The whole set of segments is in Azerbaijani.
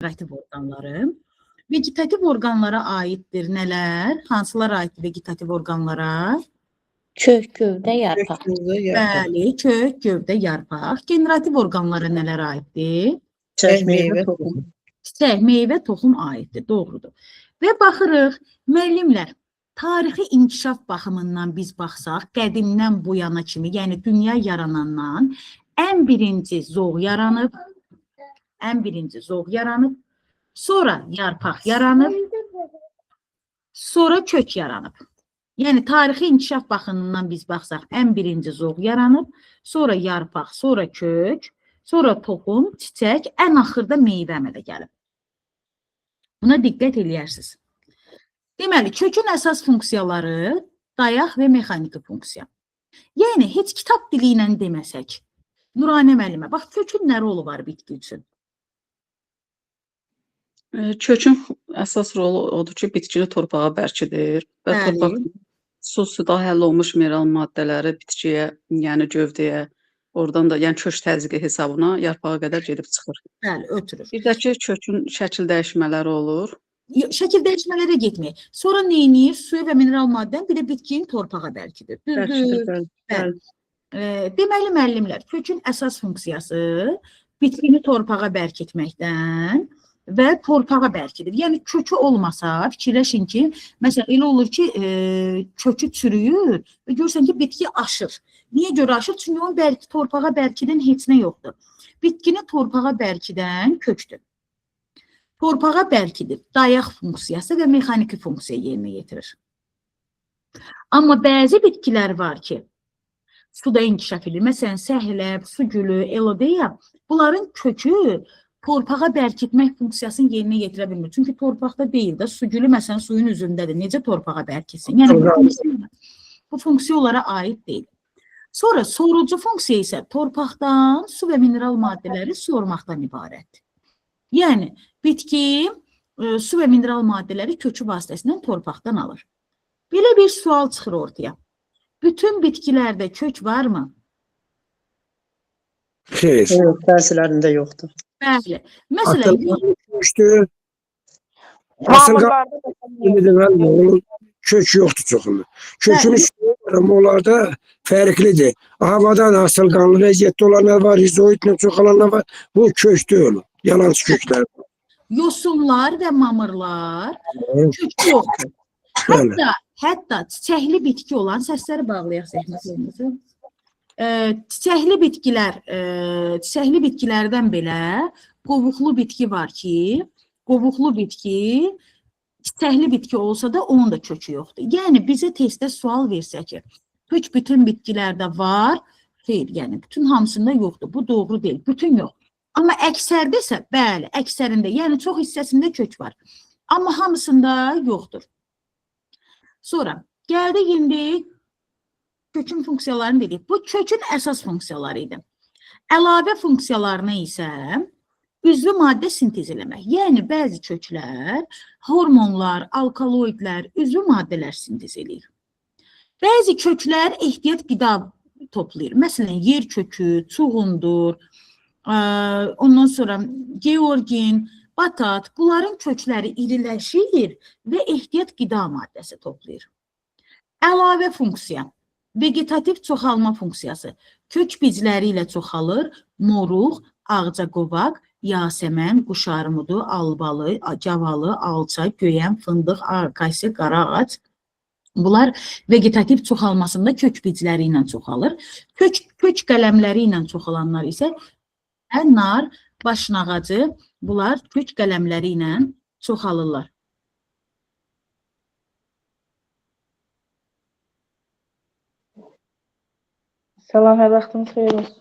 vegetativ orqanları. Vegetativ orqanlara aiddir nələr? Hansılar aiddir vegetativ orqanlara? Kök, gövdə, yarpaq. Bəli, kök, gövdə, yarpaq. Generativ orqanlara nələr aiddir? Çiçək, meyvə, toxum. Çiçək, meyvə, toxum aiddir, doğrudur. Və baxırıq, müəllimlər, tarixi inkişaf baxımından biz baxsaq, qədimdən bu yana kimi, yəni dünya yaranandan ən birinci zoğ yaranıb, sonra yarpaq yaranıb, sonra kök yaranıb. Yəni tarixi inkişaf baxımından biz baxsaq, ən birinci zoğ yaranıb, sonra yarpaq, sonra kök, sonra toxum, çiçək, ən axırda meyvə əmələ gəlib. Buna diqqət eləyərsiniz. Deməli, kökün əsas funksiyaları dayaq və mexaniki funksiya. Yəni, heç kitab dili ilə deməsək, Nuranə müəllimə, bax, kökün nə rolu var bitki üçün? Kökün əsas rolu odur ki, bitkini torpağa bərkidir və torpaq suda həll olmuş mineral maddələri bitkiyə, yəni gövdəyə, oradan da, yəni kök təzyiqi hesabına yarpağa qədər gedib çıxır. Bəli, ötürür. Bir də ki, kökün şəkil dəyişmələri olur. Şəkil dəyişmələrə getməyək. Sonra neyinir? Suyu və mineral maddən bir də bitkinin torpağa bərkidir. Bərkidir, bəli. Deməli, müəllimlər, kökün əsas funksiyası bitkini torpağa bərkitməkdən və torpağa bərkidir. Yəni, kökü olmasa, fikirləşin ki, məsələn, elə olur ki, kökü çürüyür və görürsən ki, bitki aşır. Niyə görə aşır? Çünki onun torpağa bərkidən heç nə yoxdur. Bitkini torpağa bərkidən kökdür. Torpağa bərkidir, dayaq funksiyası və mexaniki funksiya yerinə yetirir. Amma bəzi bitkilər var ki, suda inkişaf edir. Məsələn, səhləb, su gülü, elodeya, bunların kökü torpağa bərkitmək funksiyasını yerinə yetirə bilmir. Çünki torpaqda deyil də, su gülü məsələn suyun üzündədir. Necə torpağa bərkitsin? Yəni, bu funksiya onlara aid deyil. Sonra, sorucu funksiya isə torpaqdan su və mineral maddələri sormaqdan ibarətdir. Yəni, bitki su və mineral maddələri kökü vasitəsindən torpaqdan alır. Belə bir sual çıxır ortaya. Bütün bitkilərdə kök varmı? Xeyr. Bəzilərində yoxdur. Bəli. Məsələn, kök yoxdur çoxunda. Kökün üstü onlarda fərqlidir. Havadan asılqanlı vəziyyətdə olanlar var, rizoidlə çoxalanlar var. Bu kök deyil, yalancı köklər. Yosunlar və mamırlar kök yoxdur. Hətta çiçəkli bitki olan, səsləri bağlayaq zəhmətlərimizi. Çiçəkli bitkilərdən belə qovuqlu bitki var ki, qovuqlu bitki, çiçəkli bitki olsa da onun da kökü yoxdur. Yəni, bizə testdə sual versə ki, kök bütün bitkilərdə var, xeyr, yəni, bütün hamısında yoxdur. Bu doğru deyil, bütün yox. Amma əksərdə isə, bəli, əksərində, yəni çox hissəsində kök var. Amma hamısında yoxdur. Sonra, gəldik indi kökün funksiyalarını dedik. Bu, kökün əsas funksiyaları idi. Əlavə funksiyalarına isə üzvü maddə sintez eləmək. Yəni, bəzi köklər, hormonlar, alkaloidlər, üzvü maddələr sintez eləyir. Bəzi köklər ehtiyat qida toplayır. Məsələn, yer kökü, çuğundur, ondan sonra georgin, batat, bunların kökləri iriləşir və ehtiyat qida maddəsi toplayır. Əlavə funksiya, vegetativ çoxalma funksiyası. Kök bizləri ilə çoxalır, moruq, ağcaqovaq, yasəmən, quş armudu, albalı, cavalı, alça, göyəm, fındıq, akasiya, qara ağac. Bunlar vegetativ çoxalmasında kök bizləri ilə çoxalır. Kök qələmləri ilə çoxalanlar isə nar, başın ağacı, bunlar kök qələmləri ilə çoxalırlar. Salam, hər vaxtınız xeyir olsun.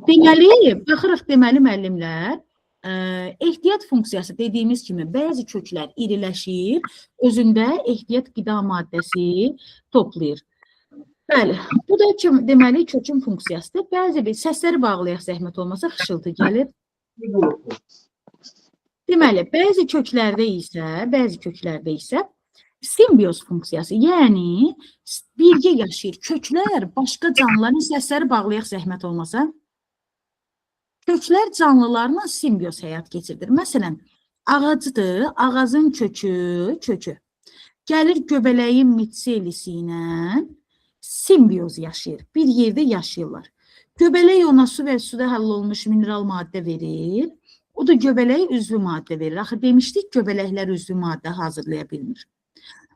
Deməli, baxırıq deməli müəllimlər, ehtiyat funksiyası dediyimiz kimi bəzi köklər iriləşir, özündə ehtiyat qida maddəsi toplayır. Bəli, bu da deməli kökün funksiyasıdır. Bəzi bir səsləri bağlayaq zəhmət olmasa xışıltı gəlir. Deməli, bəzi köklərdə isə simbiyoz funksiyası, yəni birgə yaşayır. Köklər başqa canlıların səsləri bağlayaq zəhmət olmasa. Köklər canlılarla simbiyoz həyat keçirdir. Məsələn, ağacdır, ağacın kökü. Gəlir göbələyin mitselisi ilə simbiyoz yaşayır. Bir yerdə yaşayırlar. Göbələk ona su və suda həll olmuş mineral maddə verir. O da göbələyə üzvü maddə verir. Axı demişdik, göbələklər üzvü maddə hazırlaya bilmir.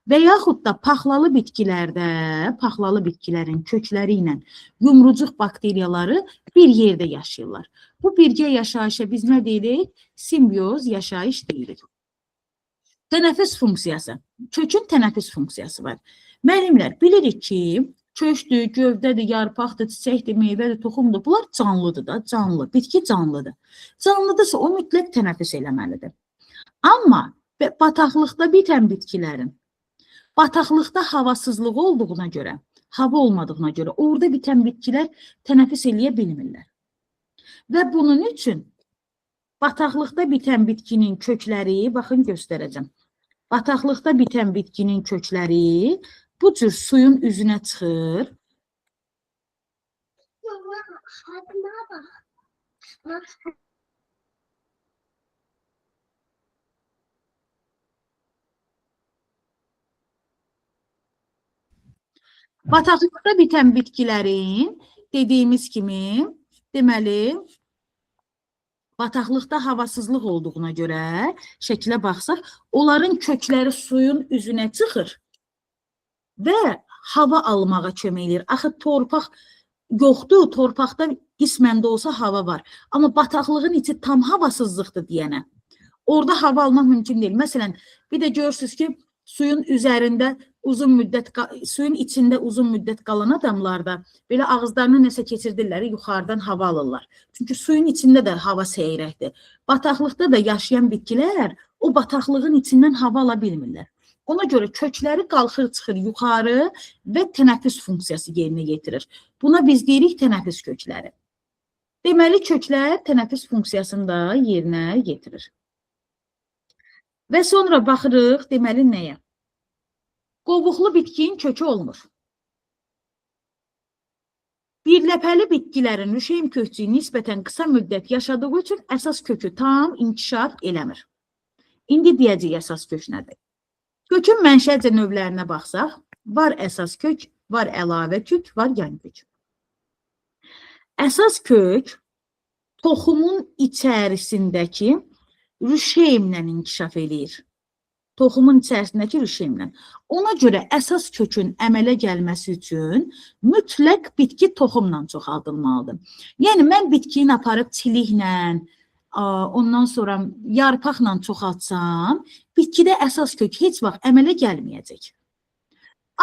Və yaxud da paxlalı bitkilərin kökləri ilə yumrucuq bakteriyaları bir yerdə yaşayırlar. Bu birgə yaşayışa biz nə deyirik? Simbiyoz yaşayış deyirik. Tənəffüs funksiyası. Kökün tənəffüs funksiyası var. Müəllimlər, bilirik ki, kökdür, gövdədir, yarpaqdır, çiçəkdir, meyvədir, toxumdur. Bunlar canlıdır da, canlı. Bitki canlıdır. Canlıdırsa o mütləq tənəffüs eləməlidir. Amma bataqlıqda bitən bitkilərin bataqlıqda havasızlıq olduğuna görə, hava olmadığına görə orada bitən bitkilər tənəffüs eləyə bilmirlər. Və bunun üçün bataqlıqda bitən bitkinin kökləri, baxın göstərəcəm. Bataqlıqda bitən bitkinin kökləri bu cür suyun üzünə çıxır. Bataqlıqda bitən bitkilərin dediyimiz kimi, deməli, bataqlıqda havasızlıq olduğuna görə şəklə baxsaq, onların kökləri suyun üzünə çıxır və hava almağa kömək edir. Axı torpaq yoxdur, torpaqda qismən də olsa hava var. Amma bataqlığın içi tam havasızlıqdır deyənə. Orada hava almaq mümkün deyil. Məsələn, bir də görürsünüz ki, suyun içində uzun müddət qalan adamlarda belə ağızlarına nəsə keçirdirlər, yuxarıdan hava alırlar. Çünki suyun içində də hava seyrəkdir. Bataqlıqda da yaşayan bitkilər o bataqlığın içindən hava ala bilmirlər. Ona görə kökləri qalxır, çıxır yuxarı və tənəffüs funksiyası yerinə yetirir. Buna biz deyirik tənəffüs kökləri. Deməli, köklər tənəffüs funksiyasını da yerinə yetirir. Və sonra baxırıq, deməli, nəyə? Qovuqlu bitkinin kökü olmur. Birləpəli bitkilərin rüşeym kökçüyü nisbətən qısa müddət yaşadığı üçün əsas kökü tam inkişaf eləmir. İndi deyəcək əsas kök nədir? Kökün mənşəcə növlərinə baxsaq, var əsas kök, var əlavə kök, var yan kök. Əsas kök toxumun içərisindəki rüşeymlə inkişaf eləyir. Toxumun içərisindəki rüşeymlə. Ona görə əsas kökün əmələ gəlməsi üçün mütləq bitki toxumla çoxaldılmalıdır. Yəni, mən bitkini aparıb çiliklə, ondan sonra yarpaqla çoxaltsam, bitkidə əsas kök heç vaxt əmələ gəlməyəcək.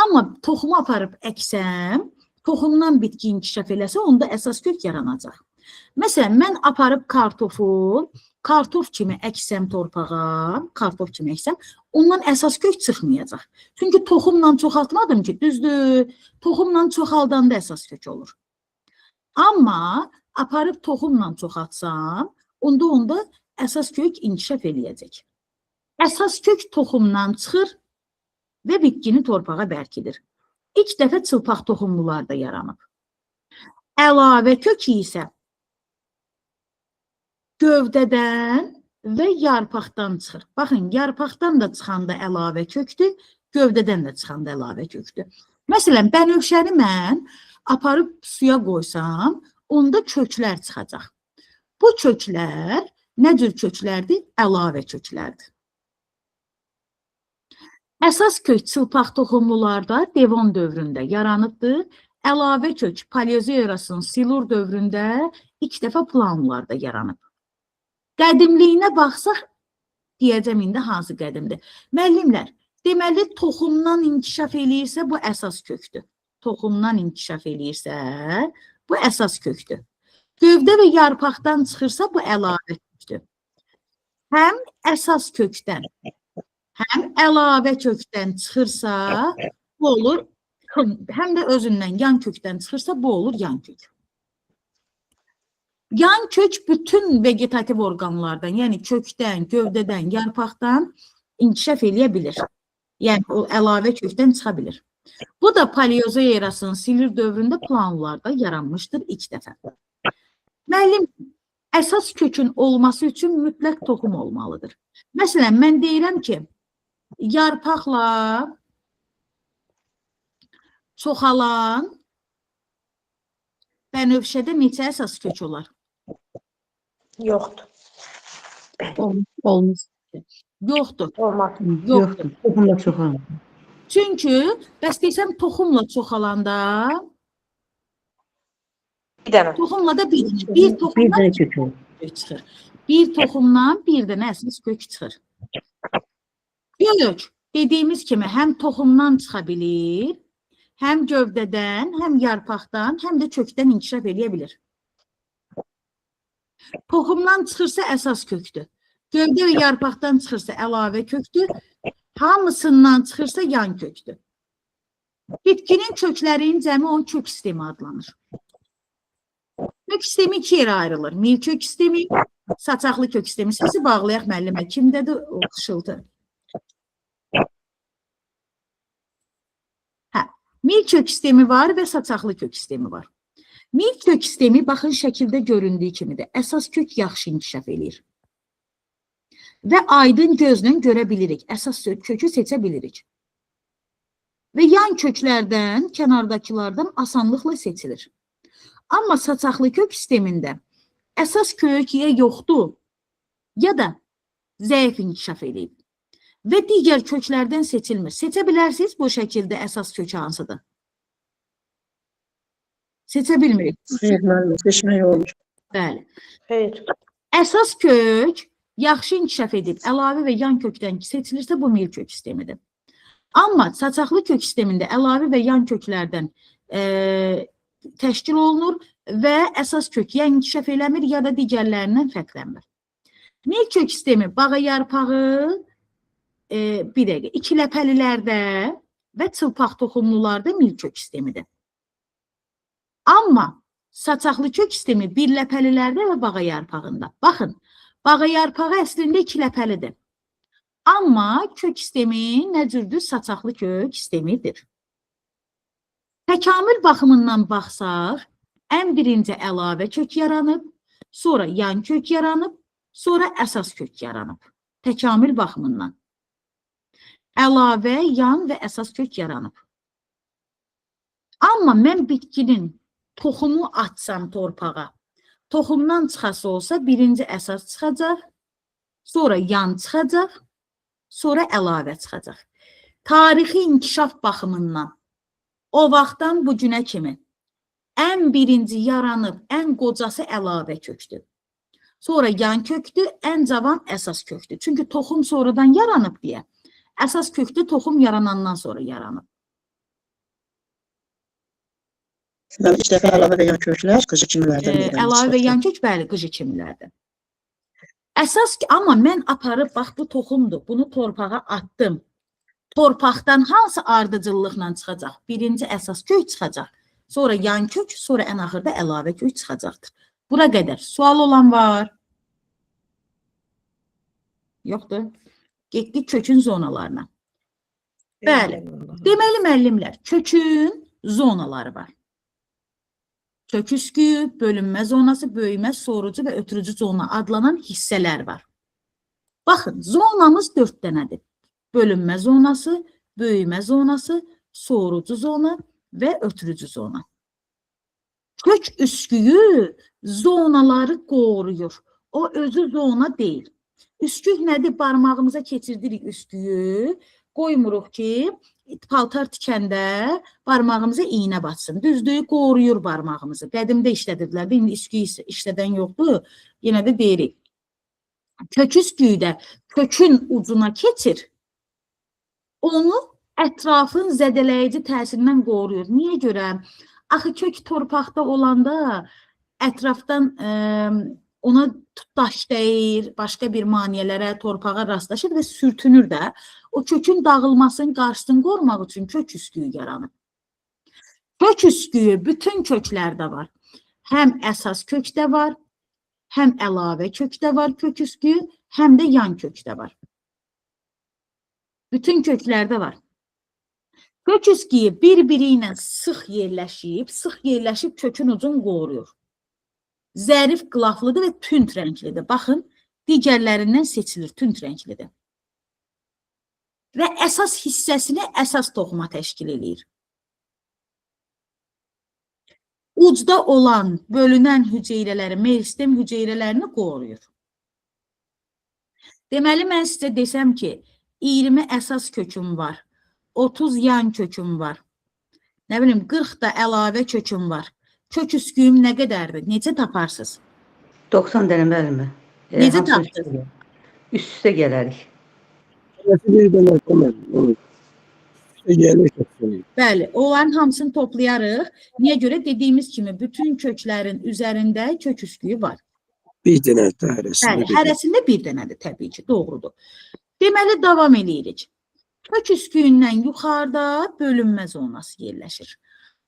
Amma toxumu aparıb əksəm, toxumdan bitki inkişaf eləsə, onda əsas kök yaranacaq. Məsələn, mən aparıb kartof kimi əksəm torpağa, ondan əsas kök çıxmayacaq. Çünki toxumla çoxaltmadım ki, düzdür, toxumla çoxaldanda əsas kök olur. Amma aparıb toxumla çoxaltsam, onda əsas kök inkişaf eləyəcək. Əsas kök toxumdan çıxır və bitkini torpağa bərkidir. İlk dəfə çılpaq toxumlularda yaranıb. Əlavə kök isə gövdədən və yarpaqdan çıxır. Baxın, yarpaqdan da çıxanda əlavə kökdür, gövdədən də çıxanda əlavə kökdür. Məsələn, bənövşəni mən aparıb suya qoysam, onda köklər çıxacaq. Bu köklər nə cür köklərdir? Əlavə köklərdir. Əsas kök çılpaq toxumlularda devon dövründə yaranıbdır. Əlavə kök paleozoerasın silur dövründə ilk dəfə planlarda yaranıb. Qədimliyinə baxsaq, deyəcəm indi hansı qədimdir. Müəllimlər, deməli, toxumdan inkişaf eləyirsə, bu əsas kökdür. Toxumdan inkişaf eləyirsə, bu əsas kökdür. Gövdə və yarpaqdan çıxırsa, bu əlavə kökdür. Həm əsas kökdən, həm əlavə kökdən çıxırsa, bu olur, həm də özündən yan kökdən çıxırsa, bu olur yan kök. Yan kök bütün vegetativ orqanlardan, yəni kökdən, gövdədən, yarpaqdan inkişaf eləyə bilir. Yəni o əlavə kökdən çıxa bilir. Bu da paleozoerasının Silur dövründə planlarda yaranmışdır ilk dəfə. Müəllim, əsas kökün olması üçün mütləq toxum olmalıdır. Məsələn, mən deyirəm ki, yarpaqla çoxalan bənövşədə neçə əsas kök olar? Yoxdur. Olmaz. Yoxdur. Olmaz. Yoxdur. Toxumla çoxalır. Çünki bəs desəm toxumla çoxalanda Bir dənə. toxumla da bir Bir toxumdan dənə kök olur. kök çıxır. Bir toxumdan bir dənə əsas kök çıxır. Kök dediyimiz kimi həm toxumdan çıxa bilir, həm gövdədən, həm yarpaqdan, həm də kökdən inkişaf eləyə bilir. Toxumdan çıxırsa əsas kökdür. Gövdə və yarpaqdan çıxırsa əlavə kökdür. Hamısından çıxırsa yan kökdür. Bitkinin köklərinin cəmi 10 kök sistemi adlanır. Kök sistemi iki yerə ayrılır. Mil kök sistemi, saçaqlı kök sistemi. Sizi bağlayaq müəllimə. Kimdədir o xışıltı? Mil kök sistemi var və saçaqlı kök sistemi var. Mil kök sistemi baxın şəkildə göründüyü kimidir. Əsas kök yaxşı inkişaf eləyir. Və aydın gözlə görə bilirik. Əsas kökü seçə bilirik. Və yan köklərdən, kənardakılardan asanlıqla seçilir. Amma saçaqlı kök sistemində əsas kök ya yoxdur, ya da zəif inkişaf eləyib. Və digər köklərdən seçilmir. Seçə bilərsiniz bu şəkildə əsas kök hansıdır? Seçə bilmirik. Seçmək olur. Bəli. Xeyr. Əsas kök yaxşı inkişaf edib, əlavə və yan kökdən seçilirsə bu mil kök sistemidir. Amma saçaqlı kök sistemində əlavə və yan köklərdən təşkil olunur və əsas kök ya inkişaf eləmir, ya da digərlərindən fərqlənmir. Mil kök sistemi bağa yarpağı, bir dəqiqə, ikiləpəlilərdə və çılpaq toxumlularda mil kök sistemidir. Amma saçaqlı kök sistemi birləpəlilərdə və bağa yarpağında. Baxın, bağa yarpağı əslində ikiləpəlidir. Amma kök sistemi nə cürdür? Saçaqlı kök sistemidir. Təkamül baxımından baxsaq, ən birinci əlavə kök yaranıb, sonra yan kök yaranıb, sonra əsas kök yaranıb. Təkamül baxımından. Əlavə, yan və əsas kök yaranıb. Amma mən bitkinin toxumu atsam torpağa, toxumdan çıxası olsa birinci əsas çıxacaq, sonra yan çıxacaq, sonra əlavə çıxacaq. Tarixi inkişaf baxımından o vaxtdan bu günə kimi ən birinci yaranıb, ən qocası əlavə kökdür. Sonra yan kökdür, ən cavan əsas kökdür. Çünki toxum sonradan yaranıb deyə. Əsas kökdə toxum yaranandan sonra yaranıb. İlk dəfə əlavə və yan köklər qıcı kimilərdən meydana çıxır. Əlavə və yan kök, bəli, qıcı kimilərdən. Əsas ki, amma mən aparıb, bax bu toxumdur, bunu torpağa attım. Torpaqdan hansı ardıcıllıqla çıxacaq? Birinci əsas kök çıxacaq, sonra yan kök, sonra ən axırda əlavə kök çıxacaqdır. Bura qədər sual olan var? Yoxdur. Getdik kökün zonalarına. Bəli, deməli müəllimlər, kökün zonaları var. Kök üskü, bölünmə zonası, böyümə, sorucu və ötürücü zona adlanan hissələr var. Baxın, zonamız 4 dənədir. Bölünmə zonası, böyümə zonası, sorucu zona və ötürücü zona. Kök üsküyü zonaları qoruyur. O özü zona deyil. Üskük nədir? Barmağımıza keçirdirik üsküyü, qoymuruq ki, paltar tikəndə barmağımıza iynə batsın. Düzdür, qoruyur barmağımızı. Qədimdə işlədirdilər, indi üsküyü işlədən yoxdur, yenə də deyirik. Kök üsküyü də kökün ucuna keçir, onu ətrafın zədələyici təsirindən qoruyur. Niyə görə? Axı kök torpaqda olanda ətrafdan ona daş dəyir, başqa bir maneələrə, torpağa rastlaşır və sürtünür də. O kökün dağılmasının qarşısını qorumaq üçün kök üsküyü yaranır. Kök üsküyü bütün köklərdə var. Həm əsas kökdə var, həm əlavə kökdə var kök üskü, həm də yan kökdə var. Bütün köklərdə var. Kök üsküyü bir-biri ilə sıx yerləşib kökün ucunu qoruyur. Zərif qılaflıdır və tünd rənglidir. Baxın, digərlərindən seçilir, tünd rənglidir. Və əsas hissəsini əsas toxuma təşkil edir. Ucda olan bölünən hüceyrələri, meristem hüceyrələrini qoruyur. Deməli, mən sizə desəm ki, 20 əsas köküm var, 30 yan köküm var, nə bilim, 40 da əlavə köküm var. Kök üsküyüm nə qədərdir? Necə taparsınız? 90 dənə müəllimə. Necə Hamısı tapdınız? Üst-üstə gələrik. Bir dənə qoymadım. Gəlir köksünü. Bəli, onların hamısını toplayarıq. Niyə görə? Dediyimiz kimi bütün köklərin üzərində kök üsküyü var. Bir dənə də hərəsində. Bəli, hərəsində bir dənədir təbii ki, doğrudur. Deməli, davam edirik. Kök üsküyündən yuxarıda bölünmə zonası yerləşir.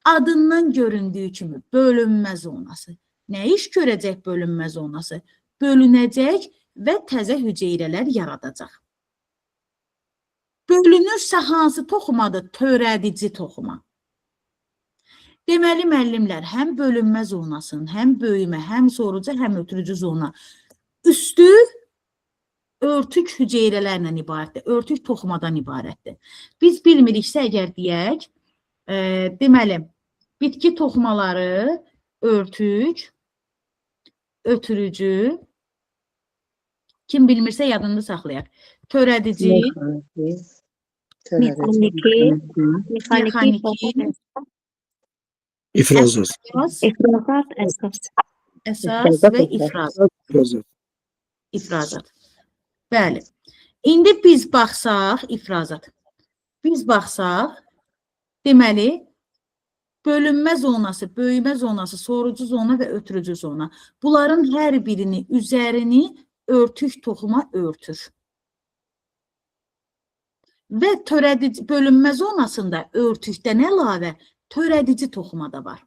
Adından göründüyü kimi bölünmə zonası. Nə iş görəcək bölünmə zonası? Bölünəcək və təzə hüceyrələr yaradacaq. Bölünürsə hansı toxumadır? Törədici toxuma. Deməli, müəllimlər, həm bölünmə zonasının, həm böyümə, həm sorucu, həm ötürücü zona üstü örtük hüceyrələrlə ibarətdir, örtük toxumadan ibarətdir. Biz bilmiriksə, əgər deyək, deməli, bitki toxumaları örtük, ötürücü, kim bilmirsə yadında saxlayaq. Törədici, mexaniki, İfrazat. İfrazat əsas. əsas və ifrazat. İfrazat. İfrazat. Bəli. İndi biz baxsaq, ifrazat. Biz baxsaq, deməli, bölünmə zonası, böyümə zonası, sorucu zona və ötürücü zona. Bunların hər birini, üzərini örtük toxuma örtür. Və törədici, bölünmə zonasında örtükdən əlavə törədici toxuma da var.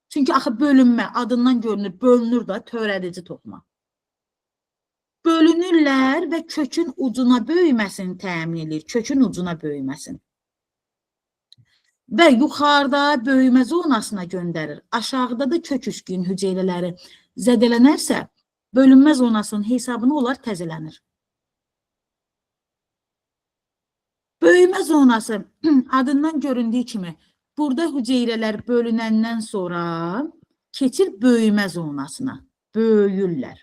Çünki axı bölünmə adından görünür, bölünür da törədici toxuma. Bölünürlər və kökün ucuna böyüməsini təmin edir, kökün ucuna böyüməsini. Və yuxarıda böyümə zonasına göndərir. Aşağıda da kök üsküyün hüceyrələri zədələnərsə, bölünmə zonasının hesabını onlar təzələnir. Böyümə zonası adından göründüyü kimi burada hüceyrələr bölünəndən sonra keçir böyümə zonasına. Böyüyürlər.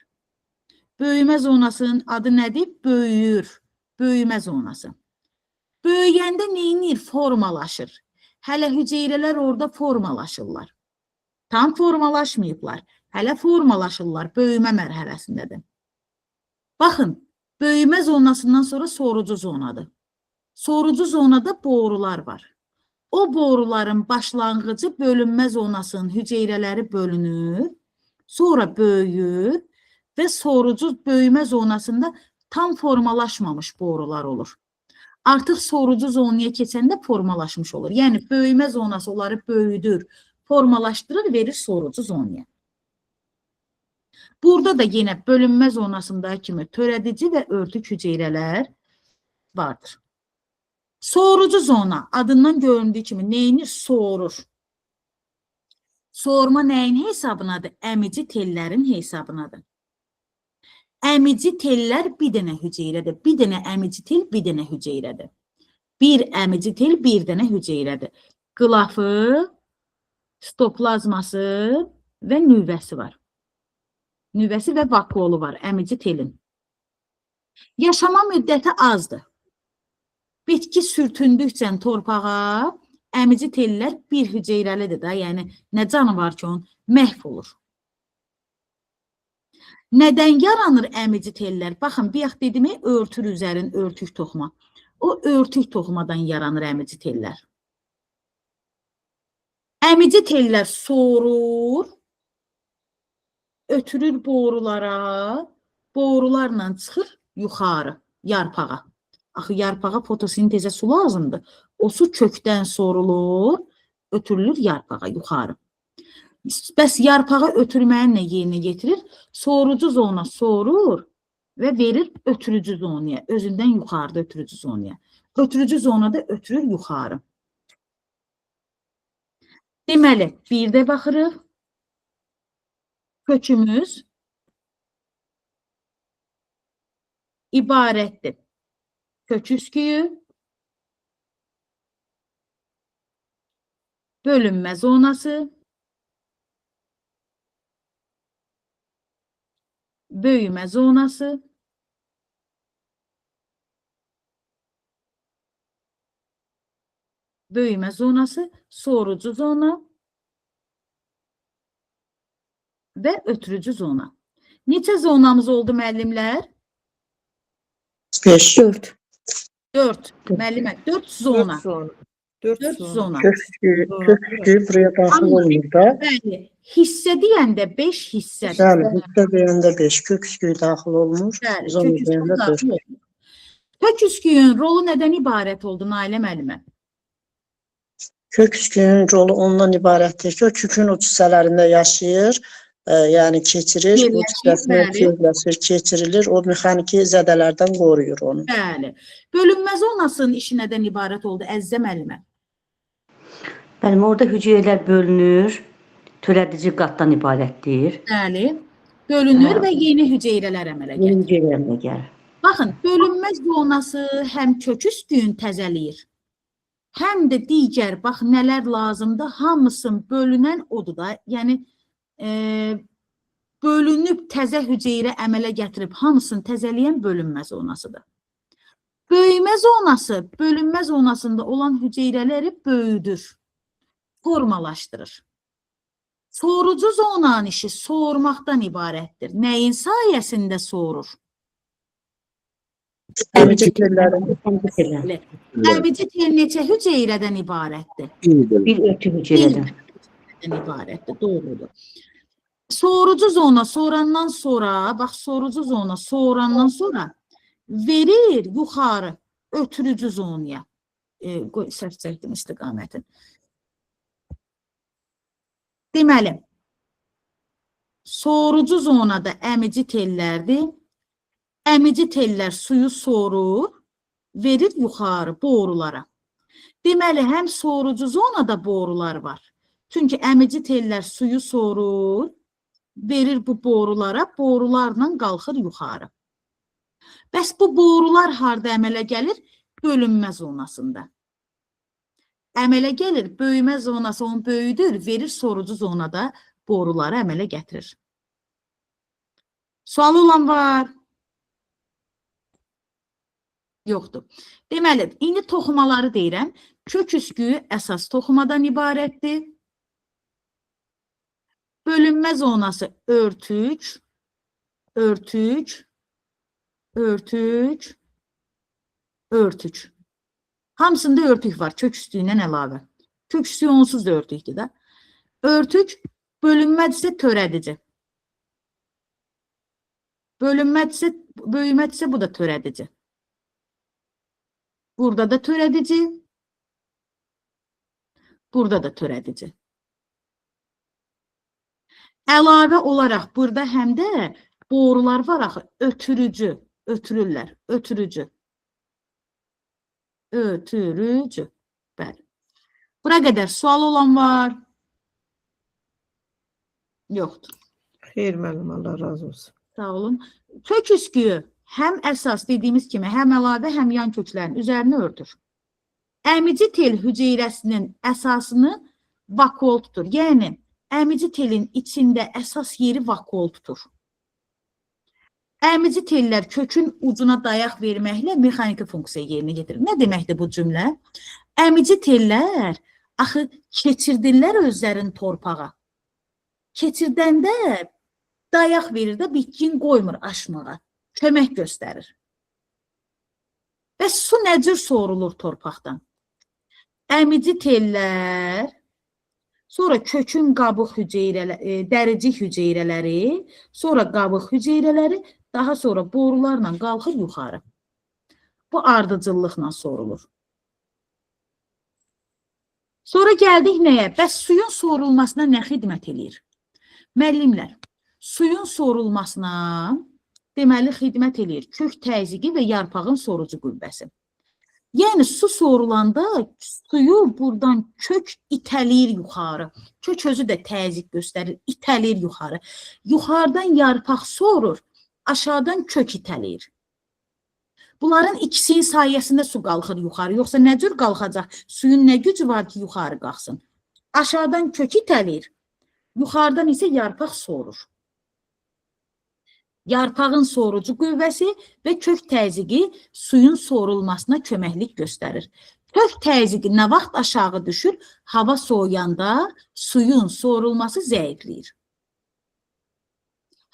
Böyümə zonasının adı nədir? Böyüyür. Böyümə zonası. Böyüyəndə neyinir? Formalaşır. Hələ hüceyrələr orada formalaşırlar. Tam formalaşmayıblar. Hələ formalaşırlar. Böyümə mərhələsindədir. Baxın, böyümə zonasından sonra sorucu zonadır. Sorucu zonada borular var. O boruların başlanğıcı bölünmə zonasının hüceyrələri bölünür, sonra böyüyür və sorucu böyümə zonasında tam formalaşmamış borular olur. Artıq sorucu zonaya keçəndə formalaşmış olur. Yəni, böyümə zonası onları böyüdür, formalaşdırır, verir sorucu zonaya. Burada da yenə bölünmə zonasındakı kimi törədici və örtük hüceyrələr vardır. Sorucu zona adından göründüyü kimi neyini soğurur? Soğurma nəyin hesabınadır? Əmici tellərin hesabınadır. Əmici tellər bir dənə hüceyrədir. Bir dənə əmici tel, bir dənə hüceyrədir. Bir əmici tel, bir dənə hüceyrədir. Qılafı, stoplazması və nüvəsi var. Nüvəsi və vakuolu var əmici telin. Yaşama müddəti azdır. Bitki sürtündükcə torpağa əmici tellər bir hüceyrəlidir da, yəni nə canı var ki, onun məhv olur. Nədən yaranır əmici tellər? Baxın, bir yax dedim, örtür üzərin örtük toxuma. O örtük toxumadan yaranır əmici tellər. Əmici tellər soğurur, ötürür borulara, borularla çıxır yuxarı, yarpağa. Axı, yarpağa fotosintezə su lazımdır. O su kökdən sorulur, ötürülür yarpağa, yuxarı. Bəs yarpağı ötürməyin nə yerinə getirir? Sorucu zona sorur və verir ötürücü zonaya. Özündən yuxarıda ötürücü zonaya. Ötürücü zonada ötürür yuxarı. Deməli, bir də baxırıq. Kökümüz ibarətdir. Kök üsküyü, bölünmə zonası, böyümə zonası, böyümə zonası, sorucu zona və ötürücü zona. Neçə zonamız oldu müəllimlər? 5. 4. 4. Müəllimə, 4 zona. 4 4 zona. Kök üsküyü buraya daxil olmur da. Bəli, hissə deyəndə 5 hissədir. Bəli, hissə deyəndə 5. Kök üsküyü daxil olmur. Bəli, Zona kök üsküyü deyəndə 4. daxil olmur. Kök üsküyün rolu nədən ibarət oldu Nailə müəllimə? Kök üsküyün rolu ondan ibarətdir ki, o kökün uç hissələrində yaşayır, yəni keçirir, Yerləşir, uç hissəsinə bəli. yerləşir, keçirilir, o mexaniki zədələrdən qoruyur onu. Bəli. Bölünmə zonasının işi nədən ibarət oldu Əzizə müəllimə? Bəli, orada hüceyrələr bölünür, törədici qatdan ibarətdir. Bəli. Bölünür Hə. və yeni hüceyrələr əmələ gəlir. Yeni hüceyrələrə gəlir. Baxın, bölünmə zonası həm kök üsküyün təzələyir, həm də digər, bax, nələr lazımdır, hamısın bölünən odur da, yəni bölünüb təzə hüceyrə əmələ gətirib hamısını təzələyən bölünmə zonasıdır. Böyümə zonası, bölünmə zonasında olan hüceyrələri böyüdür, formalaşdırır. Sorucu zonanın işi soğurmaqdan ibarətdir. Nəyin sayəsində soğurur? Əmici tellərin Əmici tel neçə hüceyrədən ibarətdir? Bir ötü hüceyrədən. İbarətdir, doğrudur. Sorucu zona sorandan sonra, bax, sorucu zona sorandan sonra verir yuxarı ötürücü zonaya. Səhv çəkdim istiqamətin. Deməli, sorucu zonada əmici tellərdir. Əmici tellər suyu sorur, verir yuxarı borulara. Deməli, həm sorucu zonada borular var. Çünki əmici tellər suyu sorur, verir bu borulara, borularla qalxır yuxarı. Bəs bu borular harda əmələ gəlir? Bölünmə zonasında. Əmələ gəlir, böyümə zonası onu böyüdür, verir sorucu zonada boruları əmələ gətirir. Sualı olan var? Yoxdur. Deməli, indi toxumaları deyirəm. Kök üsküyü əsas toxumadan ibarətdir. Bölünmə zonası örtük, örtük, örtük, örtük. Hamısında örtük var, kök üstüyündən əlavə. Kök üstüyü onsuz da örtükdür da. Örtük, bölünmədirsə törədici. Böyümədirsə bu da törədici. Burada da törədici, burada da törədici. Əlavə olaraq burada həm də borular var axı, ötürücü, ötürürlər, ötürücü. Ötürücü. Bəli. Bura qədər sual olan var? Yoxdur. Xeyr müəllim, Allah razı olsun. Sağ olun. Kök üsküyü həm əsas dediyimiz kimi, həm əlavə, həm yan köklərin üzərini örtür. Əmici tel hüceyrəsinin əsasını vakuol tutur. Yəni, əmici telin içində əsas yeri vakuol tutur. Əmici tellər kökün ucuna dayaq verməklə mexaniki funksiya yerinə getirir. Nə deməkdir bu cümlə? Əmici tellər axı keçirdirlər özlərini torpağa. Keçirdəndə dayaq verir də bitkin qoymur aşmağa. Kömək göstərir. Bəs su nə cür sorulur torpaqdan? Əmici tellər, sonra kökün qabıq hüceyrələri, dəricik hüceyrələri, sonra qabıq hüceyrələri, daha sonra borularla qalxır yuxarı. Bu ardıcıllıqla sorulur. Sonra gəldik nəyə? Bəs suyun sorulmasına nə xidmət eləyir? Müəllimlər, suyun sorulmasına deməli xidmət eləyir kök təzyiqi və yarpağın sorucu qüvvəsi. Yəni su sorulanda suyu buradan kök itələyir yuxarı. Kök özü də təzyiq göstərir, itələyir yuxarı. Yuxarıdan yarpaq sorur, aşağıdan kök itələyir. Bunların ikisinin sayəsində su qalxır yuxarı. Yoxsa nə cür qalxacaq? Suyun nə gücü var ki, yuxarı qalxsın? Aşağıdan kök itələyir, yuxarıdan isə yarpaq sorur. Yarpağın sorucu qüvvəsi və kök təzyiqi suyun sorulmasına köməklik göstərir. Kök təzyiqi nə vaxt aşağı düşür? Hava soğuyanda suyun sorulması zəifləyir.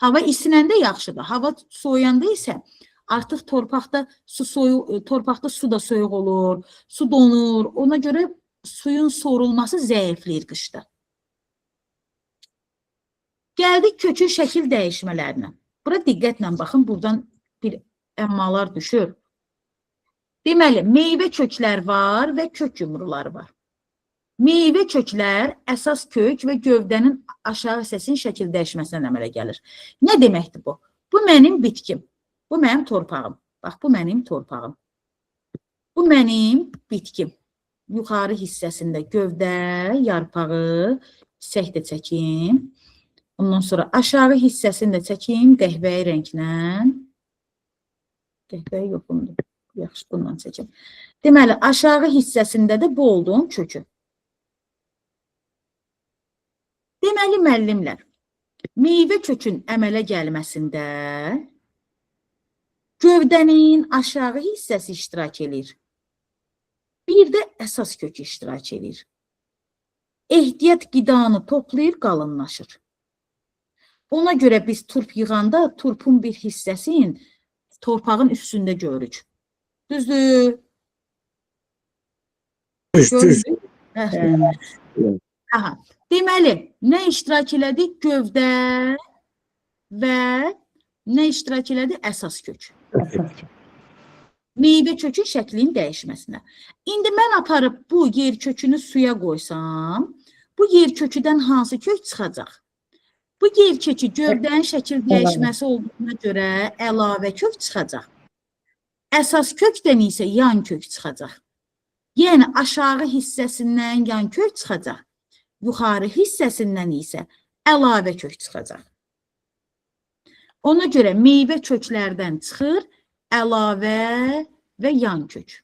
Hava isinəndə yaxşıdır. Hava soğuyanda isə artıq torpaqda su da soyuq olur, su donur. Ona görə suyun sorulması zəifləyir qışda. Gəldik kökün şəkil dəyişmələrinə. Bura diqqətlə baxın, buradan bir əmmalar düşür. Deməli, meyvə köklər var və kök yumruları var. Meyvə köklər əsas kök və gövdənin aşağı hissəsinin şəkil dəyişməsindən əmələ gəlir. Nə deməkdir bu? Bu mənim bitkim. Bu mənim torpağım. Bax, bu mənim torpağım. Bu mənim bitkim. Yuxarı hissəsində gövdə, yarpağı, çiçək də çəkim. Ondan sonra aşağı hissəsini də çəkeyim qəhvəyi rənglə. Qəhvəyi yoxumdur. Yaxşı, bundan çəkim. Deməli, aşağı hissəsində də bu olduğum kökü. Deməli, müəllimlər, meyvə kökün əmələ gəlməsində gövdənin aşağı hissəsi iştirak edir. Bir də əsas kök iştirak edir. Ehtiyat qidanı toplayır, qalınlaşır. Ona görə biz turp yığanda turpun bir hissəsini torpağın üstündə görürük. Düzdür? Düz. Aha. Deməli, nə iştirak elədi? Gövdə və nə iştirak elədi? Əsas kök. Meyvə kökün şəklinin dəyişməsinə. İndi mən aparıb bu yer kökünü suya qoysam, bu yer köküdən hansı kök çıxacaq? Bu yer kökü gövdənin şəkil dəyişməsi olduğuna görə əlavə kök çıxacaq. Əsas kökdən isə yan kök çıxacaq. Yəni aşağı hissəsindən yan kök çıxacaq. Yuxarı hissəsindən isə əlavə kök çıxacaq. Ona görə meyvə köklərdən çıxır əlavə və yan kök.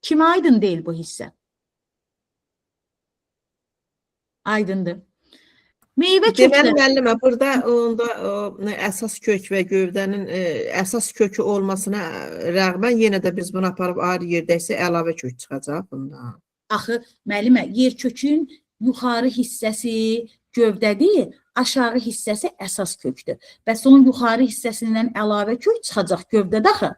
Kimə aydın deyil bu hissə? Aydındır. Meyvə Deməli, kökləri. müəllimə, burada onda əsas kök və gövdənin əsas kökü olmasına rəğmən yenə də biz bunu aparıb ayrı yerdə isə əlavə kök çıxacaq bundan. Axı, müəllimə, yer kökün yuxarı hissəsi gövdədir, aşağı hissəsi əsas kökdür. Bəs onun yuxarı hissəsindən əlavə kök çıxacaq gövdədə axı.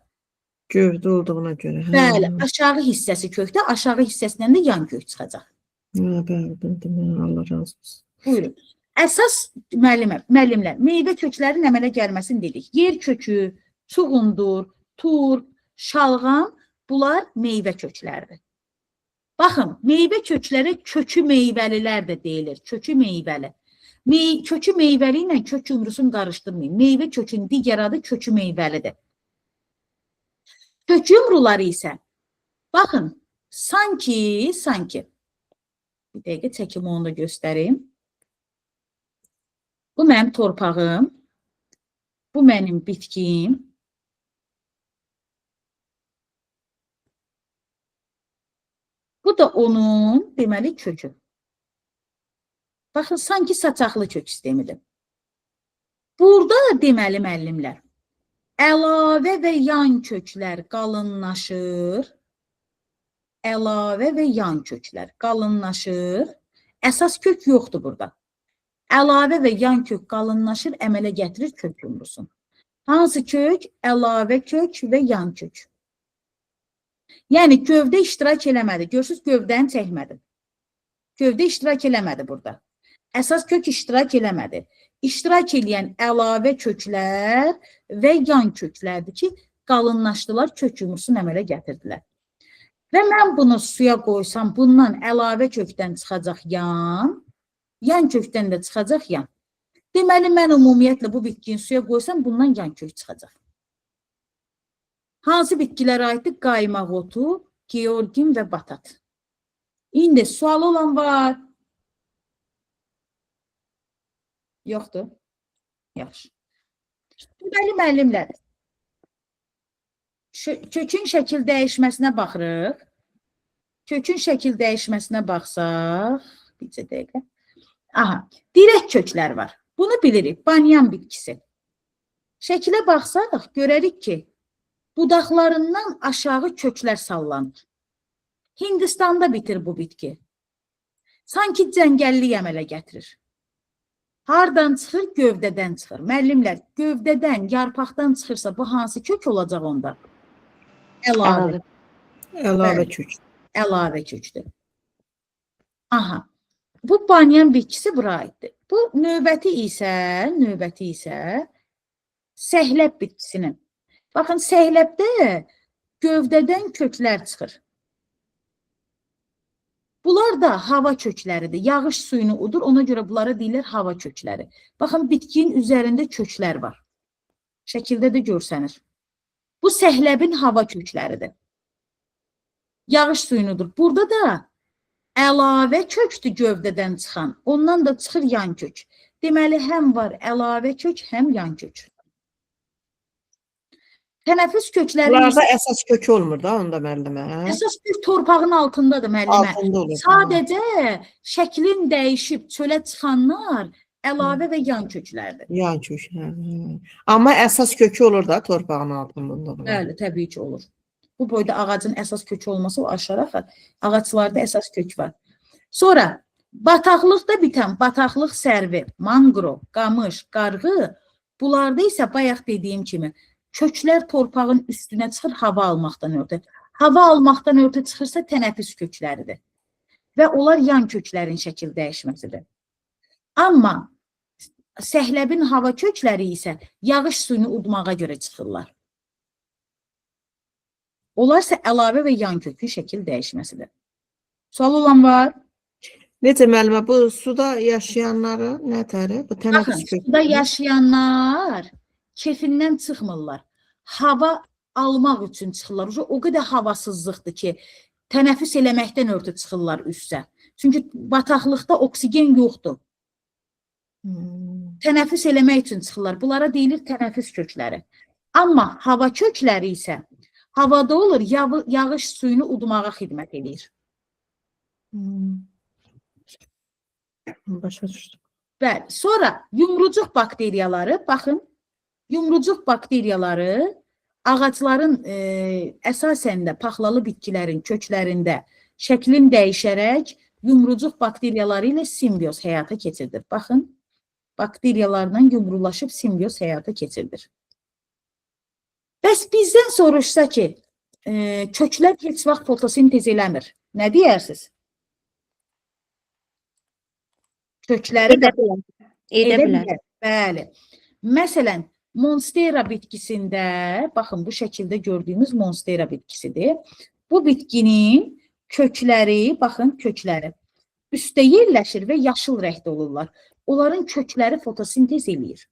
Gövdə olduğuna görə. Bəli, aşağı hissəsi kökdə, aşağı hissəsindən də yan kök çıxacaq. Bəli, bildim, Allah razı olsun. Buyurun. Əsas müəllimlər, meyvə köklərin əmələ gəlməsini dedik. Yer kökü, çuğundur, turp, şalğam, bunlar meyvə kökləridir. Baxın, meyvə köklərə kökü meyvəlilər də deyilir. Kökü meyvəli. Kökü meyvəli ilə kök yumrusunu qarışdırmayın. Meyvə kökün digər adı kökü meyvəlidir. Kök yumruları isə, baxın, sanki, bir dəqiqə çəkim onu da göstəreyim. Bu mənim torpağım, bu mənim bitkim, bu da onun, deməli, kökü. Baxın, sanki saçaqlı kök sistemidir. Burada deməli, müəllimlər, əlavə və yan köklər qalınlaşır, əlavə və yan köklər qalınlaşır, əsas kök yoxdur burada. Əlavə və yan kök qalınlaşır, əmələ gətirir kök yumrusun. Hansı kök? Əlavə kök və yan kök. Yəni, gövdə iştirak eləmədi. Görürsünüz, gövdəni çəkmədim. Gövdə iştirak eləmədi burada. Əsas kök iştirak eləmədi. İştirak eləyən əlavə köklər və yan köklərdir ki, qalınlaşdılar, kök yumrusunu əmələ gətirdilər. Və mən bunu suya qoysam, bundan əlavə kökdən çıxacaq yan kökdən də çıxacaq yan. Deməli, mən ümumiyyətlə bu bitkini suya qoysam, bundan yan kök çıxacaq. Hansı bitkilər aiddir? Qaymaq otu, georgin və batat. İndi sualı olan var. Yoxdur. Yaxşı. Deməli, müəllimlər, kökün şəkil dəyişməsinə baxırıq. Kökün şəkil dəyişməsinə baxsaq, bir dəqiqə. Aha, dirək köklər var. Bunu bilirik, banyan bitkisi. Şəkilə baxsaq, görərik ki, budaqlarından aşağı köklər sallanır. Hindistanda bitir bu bitki. Sanki cəngəllik əmələ gətirir. Hardan çıxır? Gövdədən çıxır. Müəllimlər, gövdədən, yarpaqdan çıxırsa bu hansı kök olacaq onda? Əlavə. Əlavə kök. Əlavə kökdür. Aha, bu banyan bitkisi bura aiddir. Bu növbəti isə səhləb bitkisinin. Baxın, səhləbdə gövdədən köklər çıxır. Bunlar da hava kökləridir. Yağış suyunu udur, ona görə bunlara deyirlər hava kökləri. Baxın, bitkinin üzərində köklər var. Şəkildə də görsənir. Bu səhləbin hava kökləridir. Yağış suyunudur. Burada da əlavə kökdür gövdədən çıxan. Ondan da çıxır yan kök. Deməli, həm var əlavə kök, həm yan kök. Tənəffüs kökləri... Bunlarda əsas kök olmur da onda müəllimə. Əsas kök torpağın altındadır müəllimə. Altında olur. Sadəcə şəklin dəyişib çölə çıxanlar əlavə və yan köklərdir. Yan kök. Amma əsas kökü olur da torpağın altında. Bəli, təbii ki olur. Bu boyda ağacın əsas kökü olması o aşağı ağaclarda əsas kök var. Sonra bataqlıqda bitən bataqlıq sərvi, manqro, qamış, qarğı, bunlarda isə bayaq dediyim kimi köklər torpağın üstünə çıxır hava almaqdan ötürü. Hava almaqdan ötürü çıxırsa tənəffüs kökləridir. Və onlar yan köklərin şəkil dəyişməsidir. Amma səhləbin hava kökləri isə yağış suyunu udmağa görə çıxırlar. Onlar isə əlavə və yan kökün şəkil dəyişməsidir. Sual olan var? Necə müəllimə, bu suda yaşayanları nətəri? Bu tənəffüs Baxın, kökü. suda yaşayanlar kefindən çıxmırlar. Hava almaq üçün çıxırlar. O qədər havasızlıqdır ki, tənəffüs eləməkdən ötürü çıxırlar üstə. Çünki bataqlıqda oksigen yoxdur. Tənəffüs eləmək üçün çıxırlar. Bunlara deyilir tənəffüs kökləri. Amma hava kökləri isə havada olur, yağış suyunu udmağa xidmət edir. Başa düşdüm. Bəli, sonra yumrucuq bakteriyaları, baxın, yumrucuq bakteriyaları ağacların əsasən də paxlalı bitkilərin köklərində şəklin dəyişərək yumrucuq bakteriyaları ilə simbiyoz həyata keçirilir. Baxın, bakteriyalarla yumrulaşıb simbiyoz həyata keçirilir. Bəs bizdən soruşsa ki, köklər heç vaxt fotosintez eləmir. Nə deyərsiniz? Kökləri də edə bilər. Bəli. Məsələn, monstera bitkisində, baxın bu şəkildə gördüyümüz monstera bitkisidir. Bu bitkinin kökləri, baxın kökləri üstə yerləşir və yaşıl rəngdə olurlar. Onların kökləri fotosintez eləyir.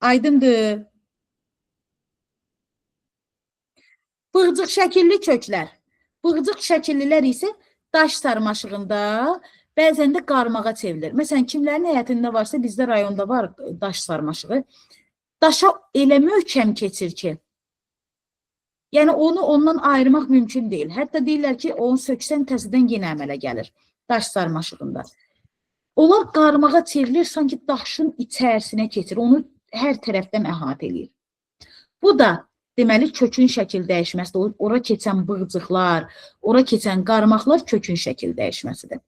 Aydındır. Bığcıq şəkilli köklər. Bığcıq şəkillilər isə daş sarmaşığında, bəzən də qarmağa çevrilir. Məsələn, kimlərin həyətində varsa, bizdə rayonda var daş sarmaşığı. Daşa elə möhkəm keçir ki, yəni onu ondan ayırmaq mümkün deyil. Hətta deyirlər ki, onu söksən təzədən yenə əmələ gəlir daş sarmaşığında. Onlar qarmağa çevrilir, sanki daşın içərisinə keçir. Onu hər tərəfdən əhatə edir. Bu da deməli kökün şəkil dəyişməsidir. Ora keçən bığcıqlar, ora keçən qarmaqlar kökün şəkil dəyişməsidir.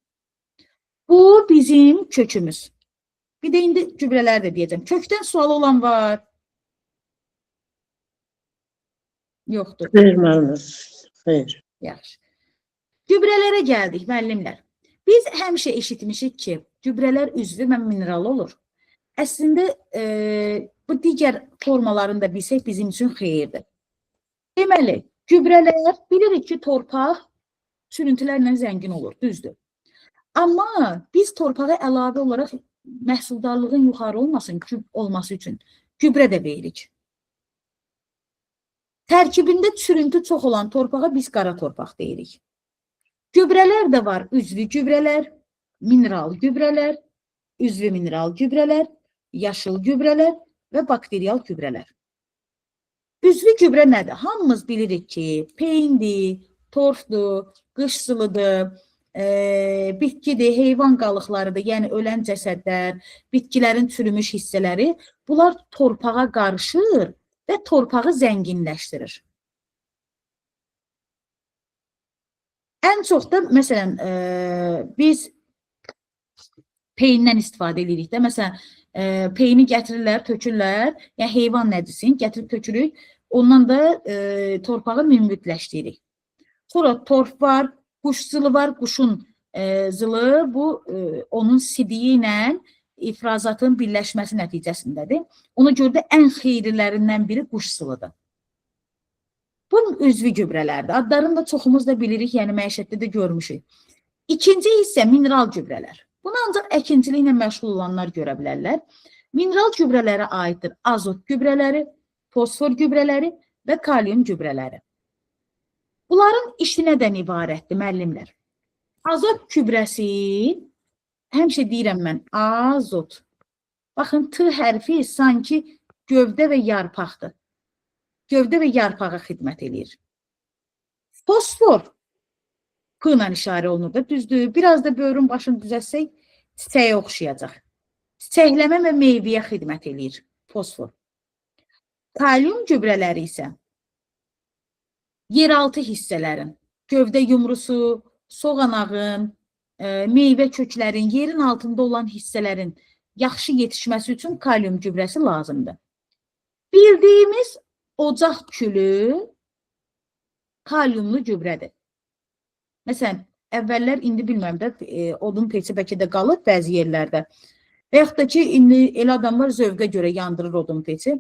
Bu bizim kökümüz. Bir də indi gübrələr də deyəcəm. Kökdən sual olan var? Yoxdur. Xeyr, müəllim. Xeyr. Yaxşı. Gübrələrə gəldik, müəllimlər. Biz həmişə eşitmişik ki, gübrələr üzvü və mineral olur. Əslində bu digər formalarını da bilsək bizim üçün xeyirdir. Deməli, gübrələr bilirik ki, torpaq sürüntülərlə zəngin olur, düzdür. Amma biz torpağa əlavə olaraq məhsuldarlığın yuxarı olması üçün gübrə də veririk. Tərkibində çürüntü çox olan torpağa biz qara torpaq deyirik. Gübrələr də var, üzvü gübrələr, mineral gübrələr, üzvü mineral gübrələr, yaşıl gübrələr və bakteriyal gübrələr. Üzvü gübrə nədir? Hamımız bilirik ki, peyindir, torfdur, qışsılıdır, bitkidir, heyvan qalıqlarıdır, yəni ölən cəsədlər, bitkilərin çürümüş hissələri, bunlar torpağa qarışır və torpağı zənginləşdirir. Ən çox da, məsələn, biz peyindən istifadə edirik də, məsələn, peyini gətirirlər, tökürlər, yəni heyvan nədisin, gətirib tökürük, ondan da torpağı münbitləşdiririk. Sonra torf var, quş zılı var, quşun zılı, bu onun sidiyi ilə ifrazatın birləşməsi nəticəsindədir. Ona görə də ən xeyirlərindən biri quş zılıdır. Bunun üzvü gübrələrdir. Adlarını da çoxumuz da bilirik, yəni məişətdə də görmüşük. İkinci hissə mineral gübrələr. Bunu ancaq əkinçiliklə məşğul olanlar görə bilərlər. Mineral gübrələrə aiddir azot gübrələri, fosfor gübrələri və kalium gübrələri. Bunların işi nədən ibarətdir, müəllimlər? Azot gübrəsi, həmişə deyirəm mən, azot. Baxın, T hərfi sanki gövdə və yarpaqdır. Gövdə və yarpağa xidmət edir. Fosfor, P ilə işarə olunur da, düzdür. Biraz da böyrün başını düzətsək, çiçəyə oxşayacaq. Çiçəkləmə və meyvəyə xidmət edir fosfor. Kalium gübrələri isə yeraltı hissələrin, gövdə yumrusu, soğanağın, meyvə köklərin, yerin altında olan hissələrin yaxşı yetişməsi üçün kalium gübrəsi lazımdır. Bildiyimiz ocaq külü kaliumlu gübrədir. Məsələn, əvvəllər, indi bilməm də, odun peçi bəlkə də qalıb bəzi yerlərdə. Və yaxud da ki, indi elə adamlar zövqə görə yandırır odun peçi.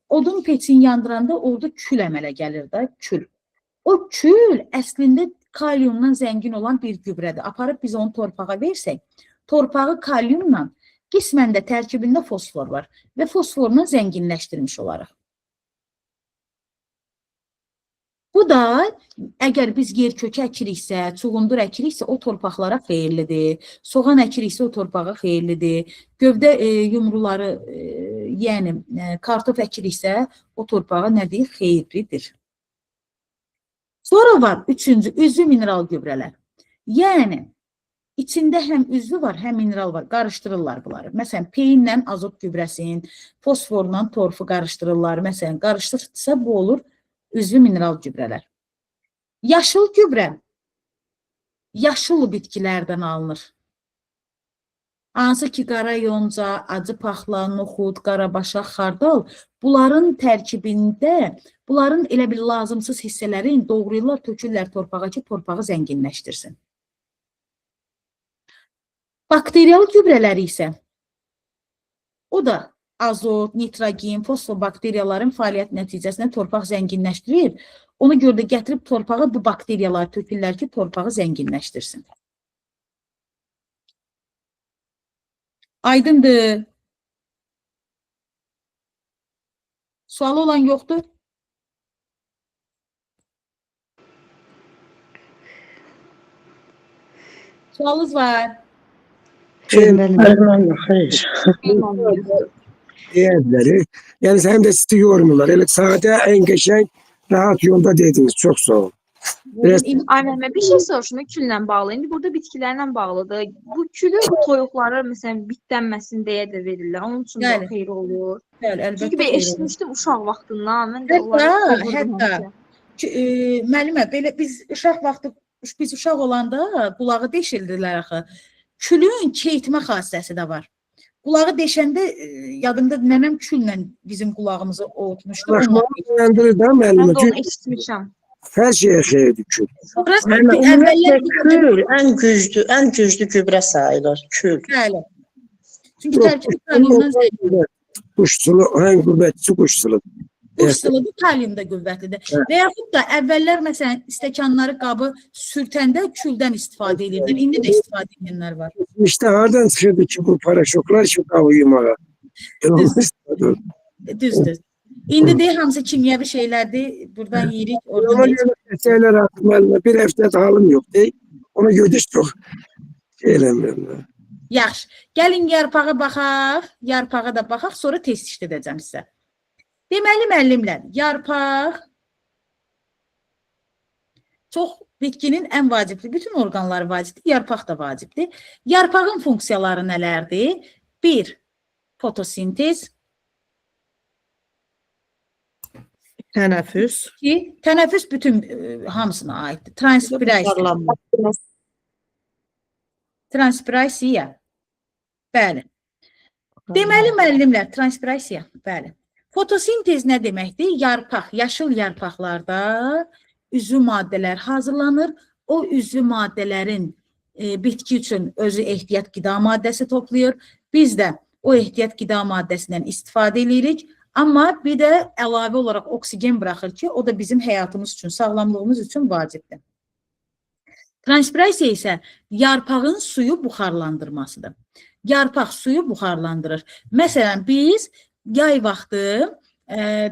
Odun peçini yandıranda orada kül əmələ gəlir də, kül. O kül əslində kaliumdan zəngin olan bir gübrədir. Aparıb biz onu torpağa versək, torpağı kaliumla qismən də tərkibində fosfor var və fosforla zənginləşdirmiş olarıq. Bu da, əgər biz yer kökü əkiriksə, çuğundur əkiriksə, o torpaqlara xeyirlidir. Soğan əkiriksə, o torpağa xeyirlidir. Gövdə yumruları, yəni kartof əkiriksə, o torpağa nədir? Xeyirlidir. Sonra var, üçüncü, üzvü mineral gübrələr. Yəni, içində həm üzvü var, həm mineral var. Qarışdırırlar bunları. Məsələn, peyinlə azot gübrəsin, fosforla torfu qarışdırırlar. Məsələn, qarışdırırsa bu olur üzvü mineral gübrələr. Yaşıl gübrə yaşıl bitkilərdən alınır. Hansı ki, qara yonca, acı paxla, noxud, qarabaşaq, xardal, bunların tərkibində, bunların elə bir lazımsız hissələrini doğrayırlar, tökürlər torpağa ki, torpağı zənginləşdirsin. Bakteriyal gübrələri isə, o da azot, nitrogen, fosfobakteriyaların fəaliyyət nəticəsində torpaq zənginləşdirir. Ona görə də gətirib torpağa bu bakteriyalar tökürlər ki, torpağı zənginləşdirsin. Aydındır. Sualı olan yoxdur? Sualınız var? Xeyr. Deyərləri, yəni həm də sizi yorumlar. Elə sadə, ən qəşəng, rahat yolda dediniz. Çox sağ olun. Aynen, bir şey soruşum külle bağlı. İndi burada bitkilerle bağlıdır. Bu külü toyuqlara məsələn bitlənməsin deyə də verirlər. Onun üçün də xeyir olur. Çünki ben eşitmişdim uşaq vaxtından. Mən də Hətta müəllimə, belə biz uşaq olanda qulağı deşildilər axı. Külün keyitmə xassəsi də var. Qulağı deşəndə yadımda nənəm küllä bizim qulağımızı oğutmuşdu. Mən də onu eşitmişəm. Hər şeyə xeyirdir kül. Ümumiyyətlə kül ən güclü gübrə sayılır. Kül. Bəli. Çünki Yox, tərkibi kaliumdan zəngin. Quşsulu, ən qüvvətlisi quşsulu. Quşsuludur, kalium da qüvvətlidir. Hə. Və yaxud da əvvəllər məsələn stəkanları, qabı sürtəndə küldən istifadə edirlər. İndi də istifadə edənlər var. İşte hardan çıxırdı ki bu paraşoklar ki qavı yumağa? Düzdür. İndi də hamısı kimyəvi şeylərdir. Buradan yeyirik, oradan Ona da görə şeyler hakkında bir hafta halım yok değil. Ona görə çox eləmirəm. yaxşı. Gəlin yarpağa baxaq, yarpağa da baxaq, sonra test işlədəcəm sizə. Deməli müəllimlər, yarpaq çox bitkinin ən vacibli, bütün orqanları vacibdir, yarpaq da vacibdir. Yarpağın funksiyaları nələrdir? 1. Fotosintez. Tənəffüs. 2. Tənəffüs bütün hamısına aiddir. Transpirasiya. Buxarlanma. Transpirasiya. Bəli. Deməli müəllimlər, transpirasiya. Bəli. Fotosintez nə deməkdir? Yarpaq, yaşıl yarpaqlarda üzvü maddələr hazırlanır. O üzvü maddələrin bitki üçün özü ehtiyat qida maddəsi toplayır. Biz də o ehtiyat qida maddəsindən istifadə edirik. Amma bir də əlavə olaraq oksigen buraxır ki, o da bizim həyatımız üçün, sağlamlığımız üçün vacibdir. Transpirasiya isə yarpağın suyu buxarlandırmasıdır. Yarpaq suyu buxarlandırır. Məsələn, biz yay vaxtı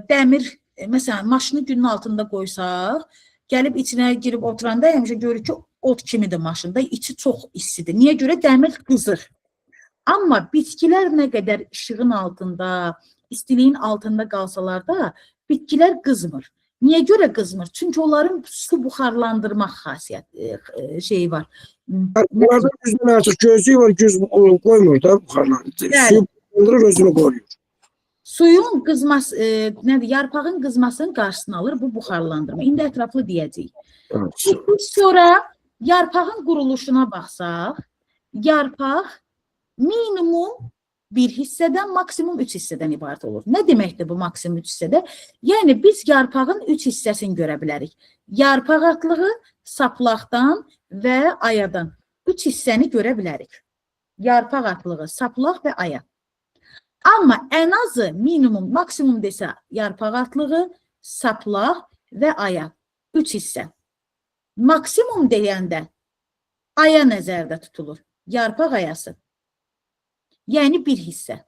dəmir, məsələn, maşını günün altında qoysaq, gəlib içinə girib oturanda həmişə görürük ki, ot kimidir maşında, içi çox istidir. Niyə görə? Dəmir qızır. Amma bitkilər nə qədər işığın altında, istiliyin altında qalsalar da bitkilər qızmır. Niyə görə qızmır? Çünki onların su buxarlandırmaq xasiyyəti şeyi var. Bunlardan yüzden artık gözlüğü var, göz koymuyor da buxarlanır. Yani. Suyu buxarlandırır, özünü koruyor. Suyun qızması, nədir? Yarpağın qızmasının qarşısını alır bu buxarlandırma. İndi ətraflı deyəcəyik. Evet. Sonra yarpağın quruluşuna baxsaq, yarpaq minimum bir hissədən, maksimum 3 hissədən ibarət olur. Nə deməkdir bu maksimum 3 hissədə? Yəni, biz yarpağın 3 hissəsini görə bilərik. Yarpaq atlığı, saplaqdan və ayadan 3 hissəni görə bilərik. Yarpaq atlığı, saplaq və aya. Amma ən azı minimum, maksimum desə yarpaq atlığı, saplaq və aya 3 hissə. Maksimum deyəndə aya nəzərdə tutulur. Yarpaq ayası. Yəni bir hissə.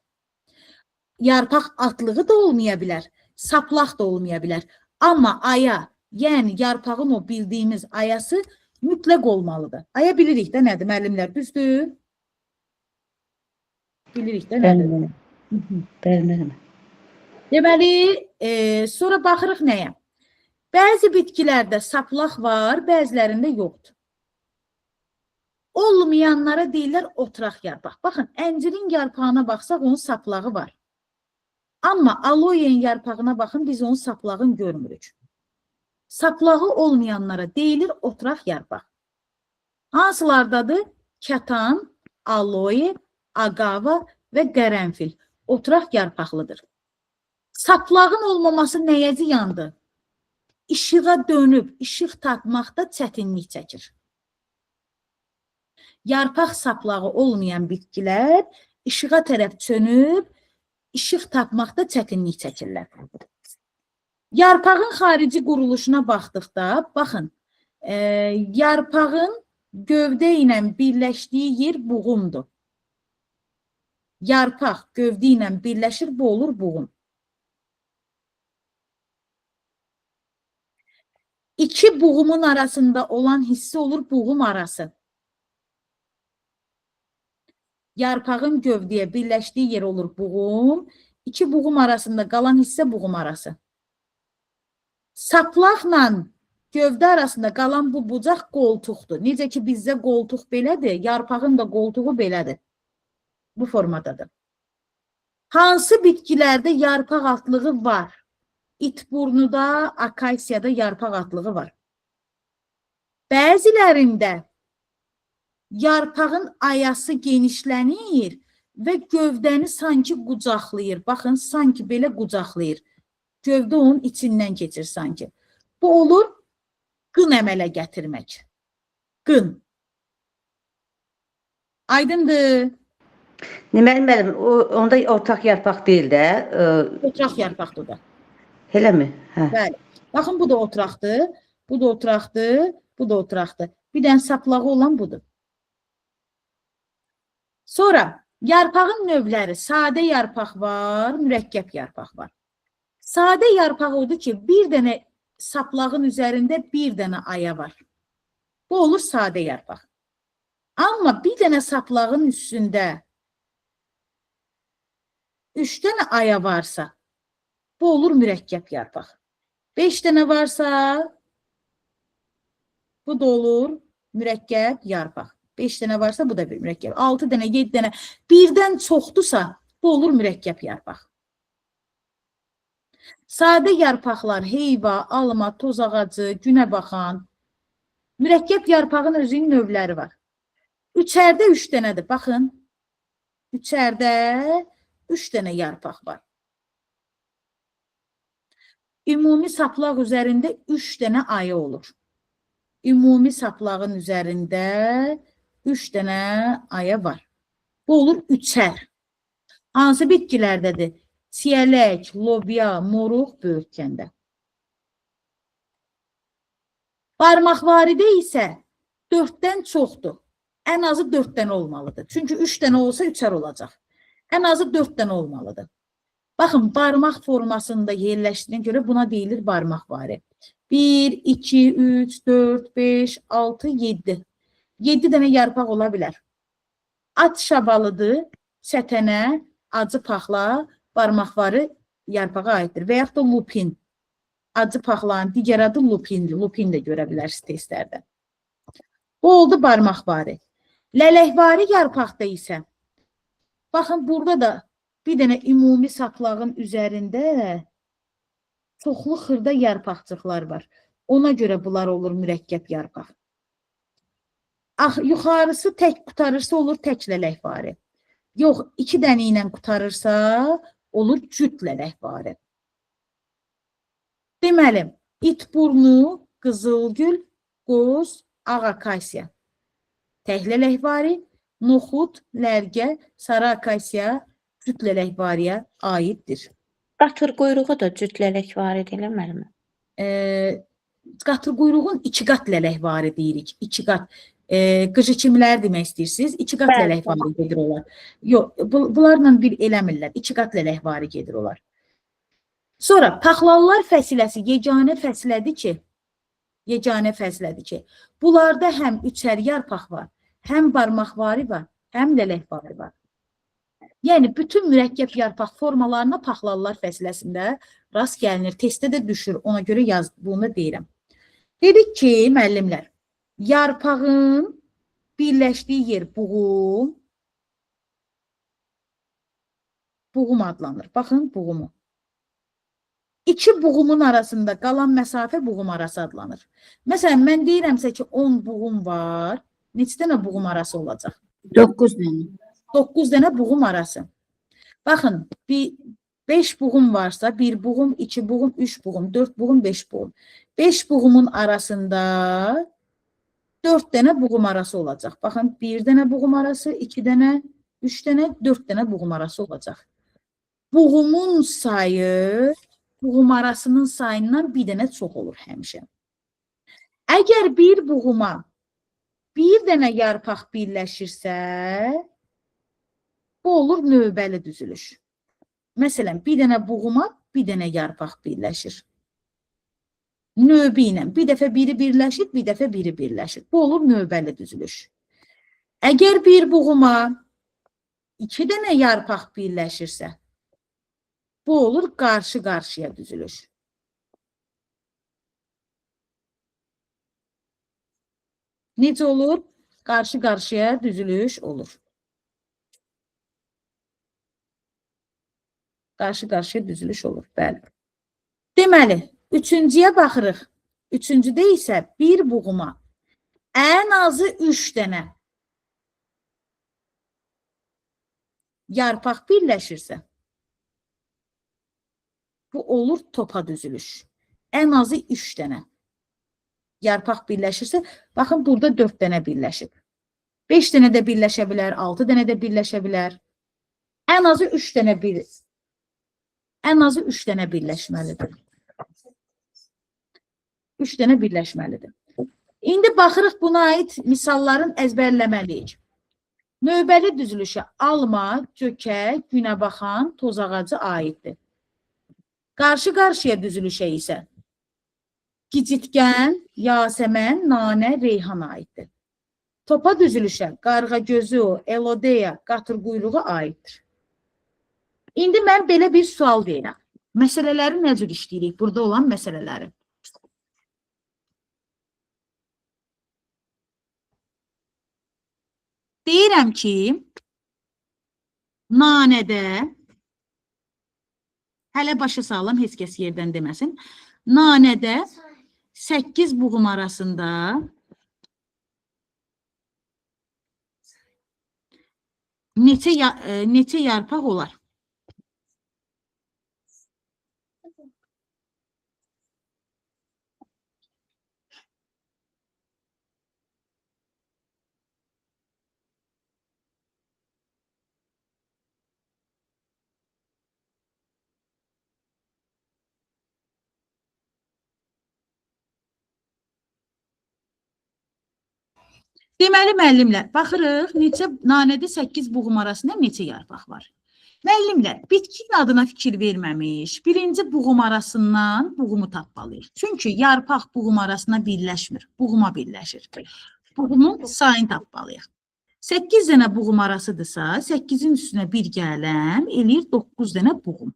Yarpaq atlığı da olmaya bilər, saplaq da olmaya bilər. Amma aya, yəni yarpağın o bildiyimiz ayası mütləq olmalıdır. Aya bilirik də nədir, müəllimlər, düzdür? Bilirik də nədir? Bəli. Deməli, sonra baxırıq nəyə? Bəzi bitkilərdə saplaq var, bəzilərində yoxdur. Olmayanlara deyirlər oturaq yarpaq. Baxın, əncirin yarpağına baxsaq, onun saplağı var. Amma aloenin yarpağına baxın, biz onun saplağını görmürük. Saplağı olmayanlara deyilir oturaq yarpaq. Hansılardadır? Kətan, aloe, agava və qərənfil. Oturaq yarpaqlıdır. Saplağın olmaması nəyə ziyandır? İşığa dönüb, işıq tapmaqda çətinlik çəkir. Yarpaq saplağı olmayan bitkilər işığa tərəf çönüb, işıq tapmaqda çətinlik çəkirlər. Yarpağın xarici quruluşuna baxdıqda, baxın, yarpağın gövdə ilə birləşdiyi yer buğumdur. Yarpaq gövdə ilə birləşir, bu olur buğum. İki buğumun arasında olan hissə olur buğum arası. Yarpağın gövdəyə birləşdiyi yer olur buğum, iki buğum arasında qalan hissə buğum arası. Saplaqla gövdə arasında qalan bu bucaq qoltuqdur. Necə ki bizdə qoltuq belədir, yarpağın da qoltuğu belədir. Bu formadadır. Hansı bitkilərdə yarpaq atlığı var? İtburnuda, akaysiyada yarpaq atlığı var. Bəzilərində yarpağın ayası genişlənir və gövdəni sanki qucaqlayır. Baxın, sanki belə qucaqlayır. Gövdə onun içindən keçir sanki. Bu olur qın əmələ gətirmək. Qın. Aydındır. Deməli müəllim, onda ortaq yarpaq deyil də. Oturaq yarpaqdır da. Elə mi? Hə. Bəli. Baxın, bu da oturaqdır, bu da oturaqdır, bu da oturaqdır. Bir dənə saplağı olan budur. Sonra yarpağın növləri, sadə yarpaq var, mürəkkəb yarpaq var. Sadə yarpaq odur ki, bir dənə saplağın üzərində bir dənə aya var. Bu olur sadə yarpaq. Amma bir dənə saplağın üstündə 3 dənə aya varsa, bu olur mürəkkəb yarpaq. 5 dənə varsa, bu da olur mürəkkəb yarpaq. 5 dənə varsa, bu da bir mürəkkəb. 6 dənə, 7 dənə, birdən çoxdursa, bu olur mürəkkəb yarpaq. Sadə yarpaqlar, heyva, alma, toz ağacı, günə baxan, mürəkkəb yarpağın özünün növləri var. Üçərdə 3 dənədir, baxın. Üçərdə 3 dənə yarpaq var. Ümumi saplaq üzərində 3 dənə ayı olur. Ümumi saplağın üzərində 3 dənə aya var. Bu olur üçər. Hansı bitkilərdədir? Siyələk, lobya, moruq, böyürtkəndə. Barmaqvaridə isə 4-dən çoxdur. Ən azı 4 dənə olmalıdır. Çünki 3 dənə olsa üçər olacaq. Ən azı 4 dənə olmalıdır. Baxın, barmaq formasında yerləşdiyinə görə buna deyilir barmaqvari. 1, 2, 3, 4, 5, 6, 7. 7 dənə yarpaq ola bilər. At şabalıdır, sətənə, acı paxla, barmaqvari yarpağa aiddir. Və yaxud da lupin. Acı paxlanın digər adı lupindir. Lupin də görə bilərsiniz testlərdə. Bu oldu barmaqvari. Lələkvari yarpaqda isə, baxın, burada da bir dənə ümumi saplağın üzərində çoxlu xırda yarpaqcıqlar var. Ona görə bunlar olur mürəkkəb yarpaq. Yuxarısı tək qutarırsa olur tək lələkvari. Yox, 2 dənə ilə qutarırsa olur cüt lələkvari. Deməli, itburnu, qızılgül, qoz, ağ akasiya. Tək lələkvari, noxud, lərgə, sarı akasiya, cüt lələkvariyə aiddir. Qatır quyruğu da cüt lələkvari deyilir müəllim. Qatır quyruğun 2 qat lələkvari deyirik. 2 qat. Qıcı kimlər demək istəyirsiniz? 2 qat lələkvari gedir olar. Yox, bunlarla bir eləmirlər. 2 qat lələkvari gedir olar. Sonra paxlallar fəsiləsi yeganə fəsilədir ki, bunlarda həm üçər yarpaq var, həm barmaqvari var, həm lələkvari var. Yəni, bütün mürəkkəb yarpaq formalarına paxlallar fəsiləsində rast gəlinir. Testdə də düşür, ona görə bunu deyirəm. Dedik ki, müəllimlər, yarpağın birləşdiyi yer buğum adlanır. Baxın, buğumu. 2 buğumun arasında qalan məsafə buğum arası adlanır. Məsələn, mən deyirəmsə ki, 10 buğum var, neçə dənə buğum arası olacaq? 9 dənə. 9 dənə buğum arası. Baxın, 5 buğum varsa, 1 buğum, 2 buğum, 3 buğum, 4 buğum, 5 buğum. 5 buğumun arasında 4 dənə buğum arası olacaq. Baxın, 1 dənə buğum arası, 2 dənə, 3 dənə, 4 dənə buğum arası olacaq. Buğumun sayı, buğum arasının sayından bir dənə çox olur həmişə. Əgər bir buğuma bir dənə yarpaq birləşirsə, bu olur növbəli düzülüş. Məsələn, bir dənə buğuma bir dənə yarpaq birləşir. Növbə ilə bir dəfə biri birləşir, bir dəfə biri birləşir. Bu olur növbəli düzülüş. Əgər bir buğuma 2 dənə yarpaq birləşirsə, bu olur qarşı-qarşıya düzülüş. Necə olur? Qarşı-qarşıya düzülüş olur. Qarşı-qarşıya düzülüş olur, bəli. Deməli, üçüncüyə baxırıq. Üçüncüdə isə bir buğuma ən azı 3 dənə yarpaq birləşirsə, bu olur topa düzülüş. Ən azı 3 dənə yarpaq birləşirsə, baxın, burada 4 dənə birləşib. 5 dənə də birləşə bilər, 6 dənə də birləşə bilər. Ən azı 3 dənə birləşməlidir. 3 dənə birləşməlidir. İndi baxırıq buna aid misalların əzbərləməliyik. Növbəli düzülüşə alma, cökə, günəbaxan, toz ağacı aiddir. Qarşı-qarşıya düzülüşə isə gicitgən, yasəmən, nanə, reyhan aiddir. Topa düzülüşə qarğagözü, elodeya, qatırquyruğu aiddir. İndi mən belə bir sual deyirəm. Məsələləri nə cür işləyirik? Burada olan məsələləri. Deyirəm ki, nanədə, hələ başa sağlam, heç kəs yerdən deməsin, nanədə 8 buğum arasında neçə yarpaq olar? Deməli, müəllimlər, baxırıq, nanədə 8 buğum arasında neçə yarpaq var? Müəllimlər, bitkinin adına fikir verməmiş, birinci buğum arasından buğumu tapmalıyıq. Çünki yarpaq buğum arasına birləşmir, buğuma birləşir. Buğumun sayını tapmalıyıq. 8 dənə buğum arasıdırsa, 8-in üstünə bir gələm, eləyir 9 dənə buğum.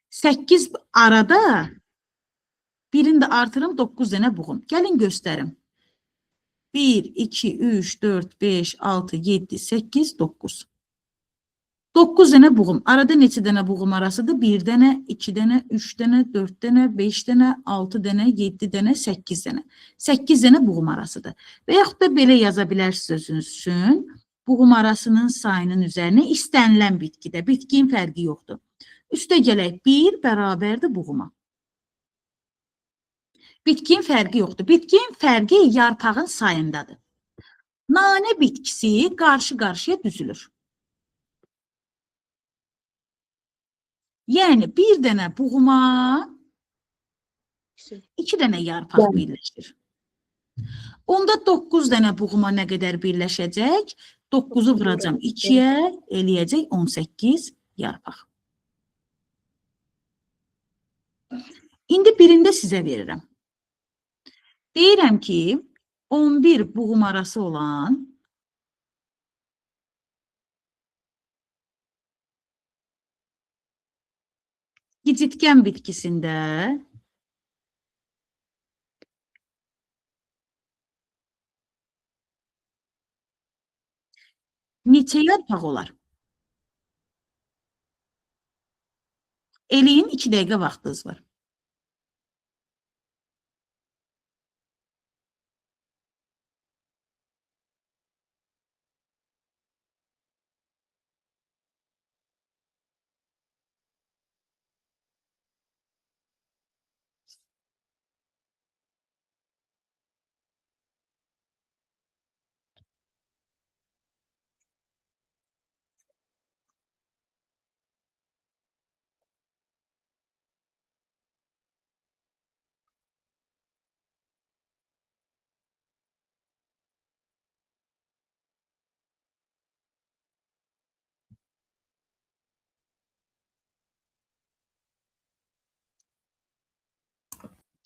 8 arada, birini də artırım 9 dənə buğum. Gəlin göstərim. 1, 2, 3, 4, 5, 6, 7, 8, 9. 9 dənə buğum. Arada neçə dənə buğum arasıdır? 1 dənə, 2 dənə, 3 dənə, 4 dənə, 5 dənə, 6 dənə, 7 dənə, 8 dənə. 8 dənə buğum arasıdır. Və yaxud da belə yaza bilərsiniz özünüz üçün. Buğum arasının sayının üzərinə istənilən bitkidə. Bitkinin fərqi yoxdur. Üstə gələk 1 bərabərdir buğuma. Bitkinin fərqi yoxdur. Bitkinin fərqi yarpağın sayındadır. Nanə bitkisi qarşı-qarşıya düzülür. Yəni, bir dənə buğuma 2 dənə yarpaq birləşir. Onda 9 dənə buğuma nə qədər birləşəcək? 9-u vuracam 2-yə, eləyəcək 18 yarpaq. İndi birində sizə verirəm. Deyirəm ki, 11 buğum arası olan gicitgən bitkisində neçə yarpaq olar? Eləyin, 2 dəqiqə vaxtınız var.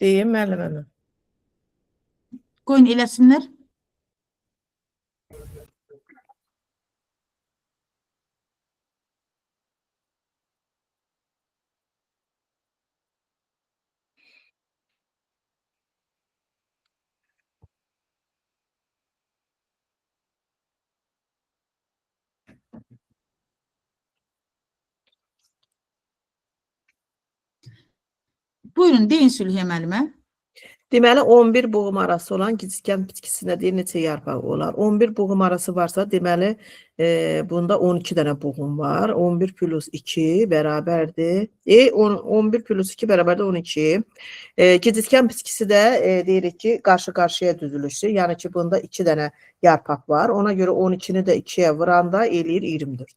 Deyim müəllimə. Qoyun eləsinlər. Buyurun, deyin Sülhiyə müəllimə. Deməli 11 buğum arası olan gizikən bitkisində deyir neçə yarpağı olar? 11 buğum arası varsa, deməli bunda 12 dənə buğum var. 11 plus 2 bərabərdir. 11 plus 2 bərabərdir 12. Gizikən bitkisi də deyirik ki, qarşı-qarşıya düzülüşdür. Yəni ki, bunda 2 dənə yarpaq var. Ona görə 12-ni də 2-yə vuranda eləyir 24.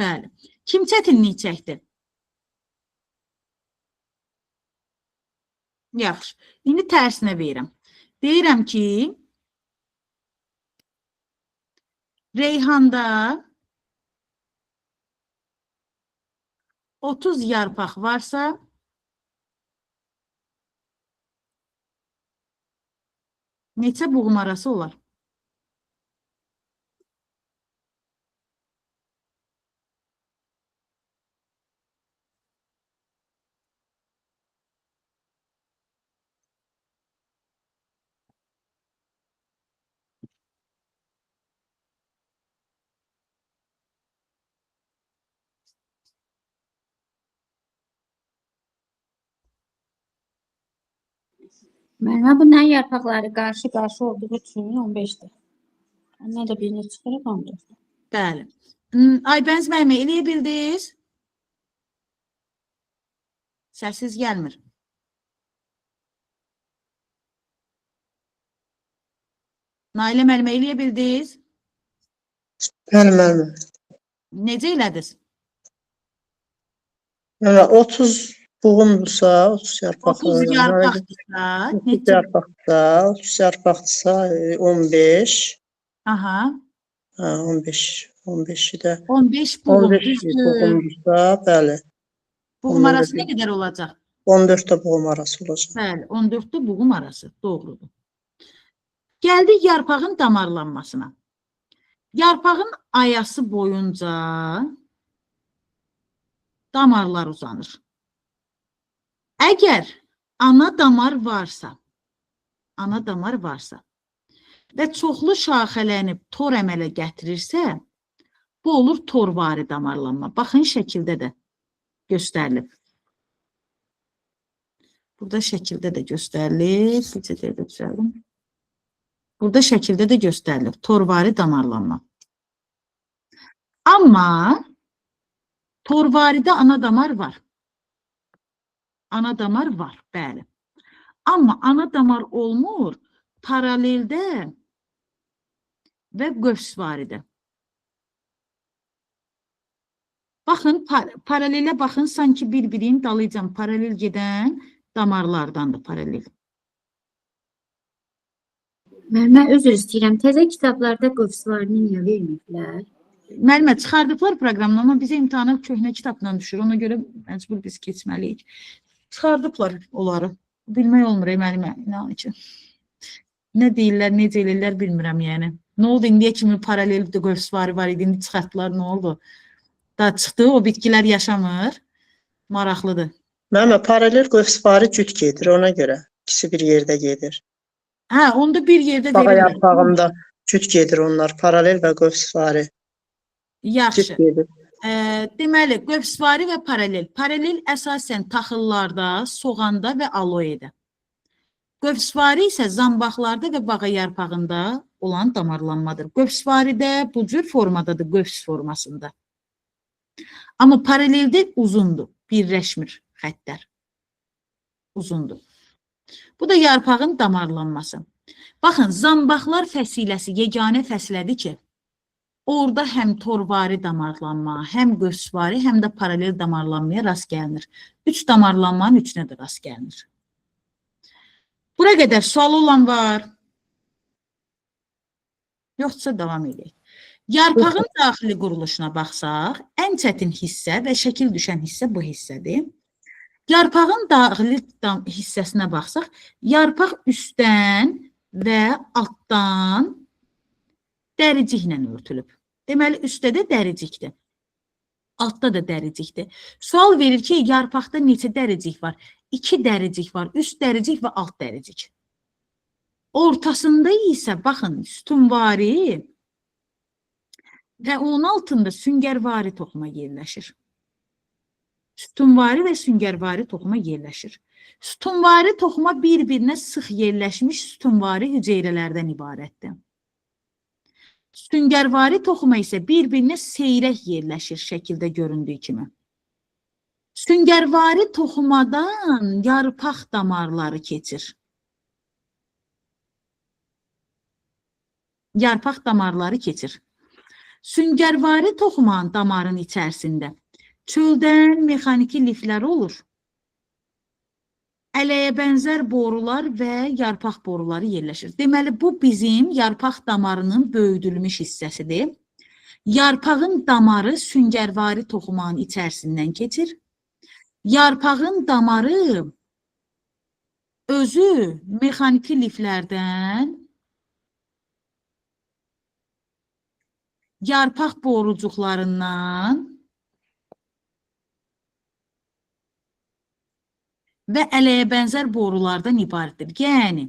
Bəli. Kim çətinlik çəkdi? Yaxşı. İndi tərsinə verirəm. Deyirəm ki, reyhanda 30 yarpaq varsa, neçə buğum arası olar? Müəllimə, bunların yarpaqları qarşı-qarşı olduğu üçün 15-dir. Nə də birini çıxırıq 14. Bəli. Aybəniz müəllimə, eləyə bildiniz? Səssiz gəlmir. Nailə müəllimə, eləyə bildiniz? Bəli, müəllimə. Necə elədiniz? Yəni 30 buğumdursa, 30 yarpaq 30 yarpaqdırsa, 30 yarpaqdırsa, 30 yarpaqdırsa 15. Aha. 15'i də 15 buğum. 15 buğumdursa, bəli. Buğum arası nə qədər olacaq? 14 də buğum arası olacaq. Bəli, 14-də buğum arası. Doğrudur. Gəldik yarpağın damarlanmasına. Yarpağın ayası boyunca damarlar uzanır. Əgər ana damar varsa və çoxlu şaxələnib tor əmələ gətirirsə, bu olur torvari damarlanma. Baxın, şəkildə də göstərilib. Burada şəkildə də göstərilib. Burada şəkildə də göstərilib. Torvari damarlanma. Amma torvaridə ana damar var. Ana damar var, bəli. Amma ana damar olmur paraleldə və qövsvaridə. Baxın, paralelə baxın, sanki bir-birinin dalıcan paralel gedən damarlardandır paralel. Müəllimə, üzr istəyirəm. Təzə kitablarda qövsvarını niyə verməklər? Müəllimə, çıxardıblar proqramını, amma bizə imtahana köhnə kitabdan düşür. Ona görə məcbur biz keçməliyik. Çıxardıblar onları. Bilmək olmur, müəllimə. Nə deyirlər, necə eləyirlər bilmirəm, yəni. Nə oldu, indiyə kimi paralel qövsvarı var idi, indi çıxartdılar, nə oldu? Da çıxdı, o bitkilər yaşamır. Maraqlıdır. Müəllimə, paralel qövsvarı cüt gedir, ona görə. İkisi bir yerdə gedir. Hə, onda bir yerdə Bağa verirlər. yarpağında cüt gedir onlar, paralel və qövsvarı. Yaxşı. Cüt gedir. Deməli, qövsvari və paralel. Paralel əsasən taxıllarda, soğanda və aloedə. Qövsvari isə zambaqlarda və bağa yarpağında olan damarlanmadır. Qövsvaridə bu cür formadadır, qövs formasında. Amma paraleldə uzundur, birləşmir xəttlər. Uzundur. Bu da yarpağın damarlanması. Baxın, zambaqlar fəsiləsi yeganə fəsilədir ki, orada həm torvari damarlanma, həm qövsvari, həm də paralel damarlanmaya rast gəlinir. 3 damarlanmanın üçünə də rast gəlinir. Bura qədər sualı olan var. Yoxsa davam edək. Yarpağın daxili quruluşuna baxsaq, ən çətin hissə və şəkil düşən hissə bu hissədir. Yarpağın daxili hissəsinə baxsaq, yarpaq üstdən və altdan dəriciklə örtülüb. Deməli, üstdə də dəricikdir. Altda da dəricikdir. Sual verir ki, yarpaqda neçə dəricik var? 2 dəricik var, üst dəricik və alt dəricik. Ortasında isə, baxın, sütunvari və onun altında süngərvari toxuma yerləşir. sütunvari və süngərvari toxuma yerləşir. Sütunvari toxuma bir-birinə sıx yerləşmiş sütunvari hüceyrələrdən ibarətdir. Süngərvari toxuma isə bir-birinə seyrək yerləşir şəkildə göründüyü kimi. Süngərvari toxumadan yarpaq damarları keçir. Yarpaq damarları keçir. Süngərvari toxumanın damarın içərisində çöldən mexaniki liflər olur. Ələyə bənzər borular və yarpaq boruları yerləşir. Deməli, bu bizim yarpaq damarının böyüdülmüş hissəsidir. Yarpağın damarı süngərvari toxumanın içərisindən keçir. Yarpağın damarı özü mexaniki liflərdən yarpaq borucuqlarından və ələyə bənzər borulardan ibarətdir. Yəni,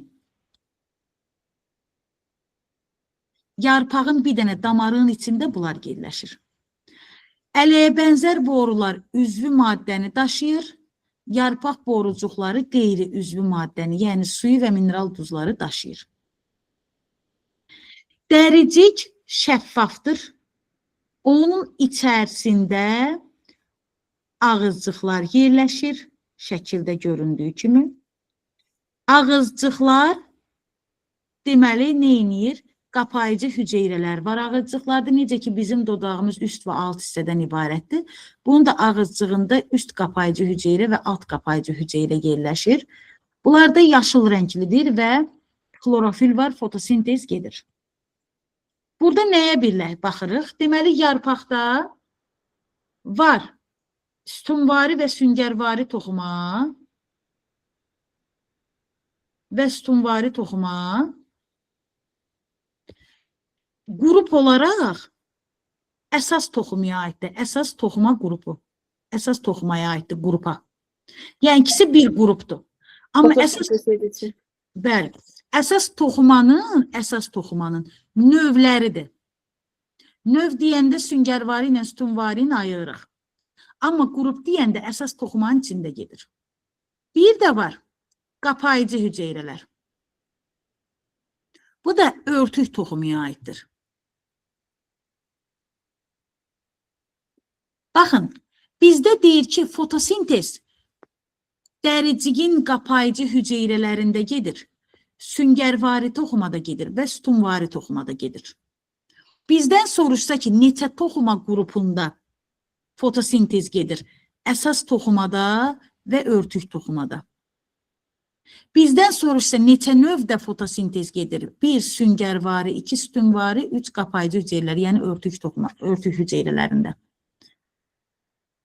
yarpağın bir dənə damarının içində bunlar yerləşir. Ələyə bənzər borular üzvü maddəni daşıyır, yarpaq borucuqları qeyri üzvü maddəni, yəni suyu və mineral duzları daşıyır. Dəricik şəffafdır. Onun içərisində ağızcıqlar yerləşir, şəkildə göründüyü kimi. Ağızcıqlar deməli nə edir? Qapayıcı hüceyrələr var ağızcıqlarda. Necə ki, bizim dodağımız üst və alt hissədən ibarətdir. Bunun da ağızcığında üst qapayıcı hüceyrə və alt qapayıcı hüceyrə yerləşir. Bunlar da yaşıl rənglidir və xlorofil var, fotosintez gedir. Burada nəyə baxırıq? Deməli, yarpaqda var sütunvari və süngərvari toxuma və sütunvari toxuma qrup olaraq əsas toxumaya aiddir. Əsas toxuma qrupu. Əsas toxumaya aiddir qrupa. Yəni, ikisi bir qrupdur. Amma bəli, əsas toxumanın növləridir. Növ deyəndə süngərvari ilə sütunvarini ayırırıq. Amma qrup deyəndə əsas toxumanın içində gedir. Bir də var, qapayıcı hüceyrələr. Bu da örtük toxumaya aiddir. Baxın, bizdə deyir ki, fotosintez dəriciyin qapayıcı hüceyrələrində gedir. Süngərvari toxumada gedir və sütunvari toxumada gedir. Bizdən soruşsa ki, neçə toxuma qrupunda fotosintez gedir? Əsas toxumada və örtük toxumada. Bizdən soruşsa neçə növdə fotosintez gedir? 1 süngərvari, 2 sütunvari, 3 qapayıcı hüceyrələr, yəni örtük hüceyrələrində.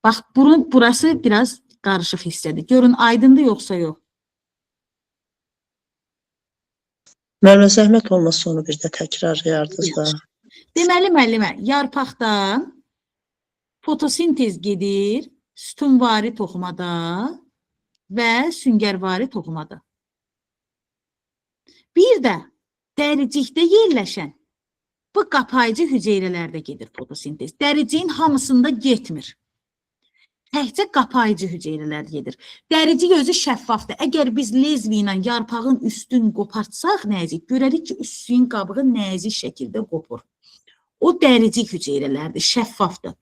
Bax, burası biraz qarışıq hissədir. Görün, aydındır yoxsa yox? Müəllimə, zəhmət olmasa onu bir də təkrarlayardınız da. Deməli, müəllimə, yarpaqda fotosintez gedir sütunvari toxumada və süngərvari toxumada. Bir də dəricikdə yerləşən bu qapayıcı hüceyrələrdə gedir fotosintez. Dəriciyin hamısında getmir. Təkcə qapayıcı hüceyrələr gedir. Dəricik özü şəffafdır. Əgər biz lezvi ilə yarpağın üstünü qopartsaq nəzik, görərik ki, üstün qabığı nəzik şəkildə qopur. O dəricik hüceyrələrdir, şəffafdır.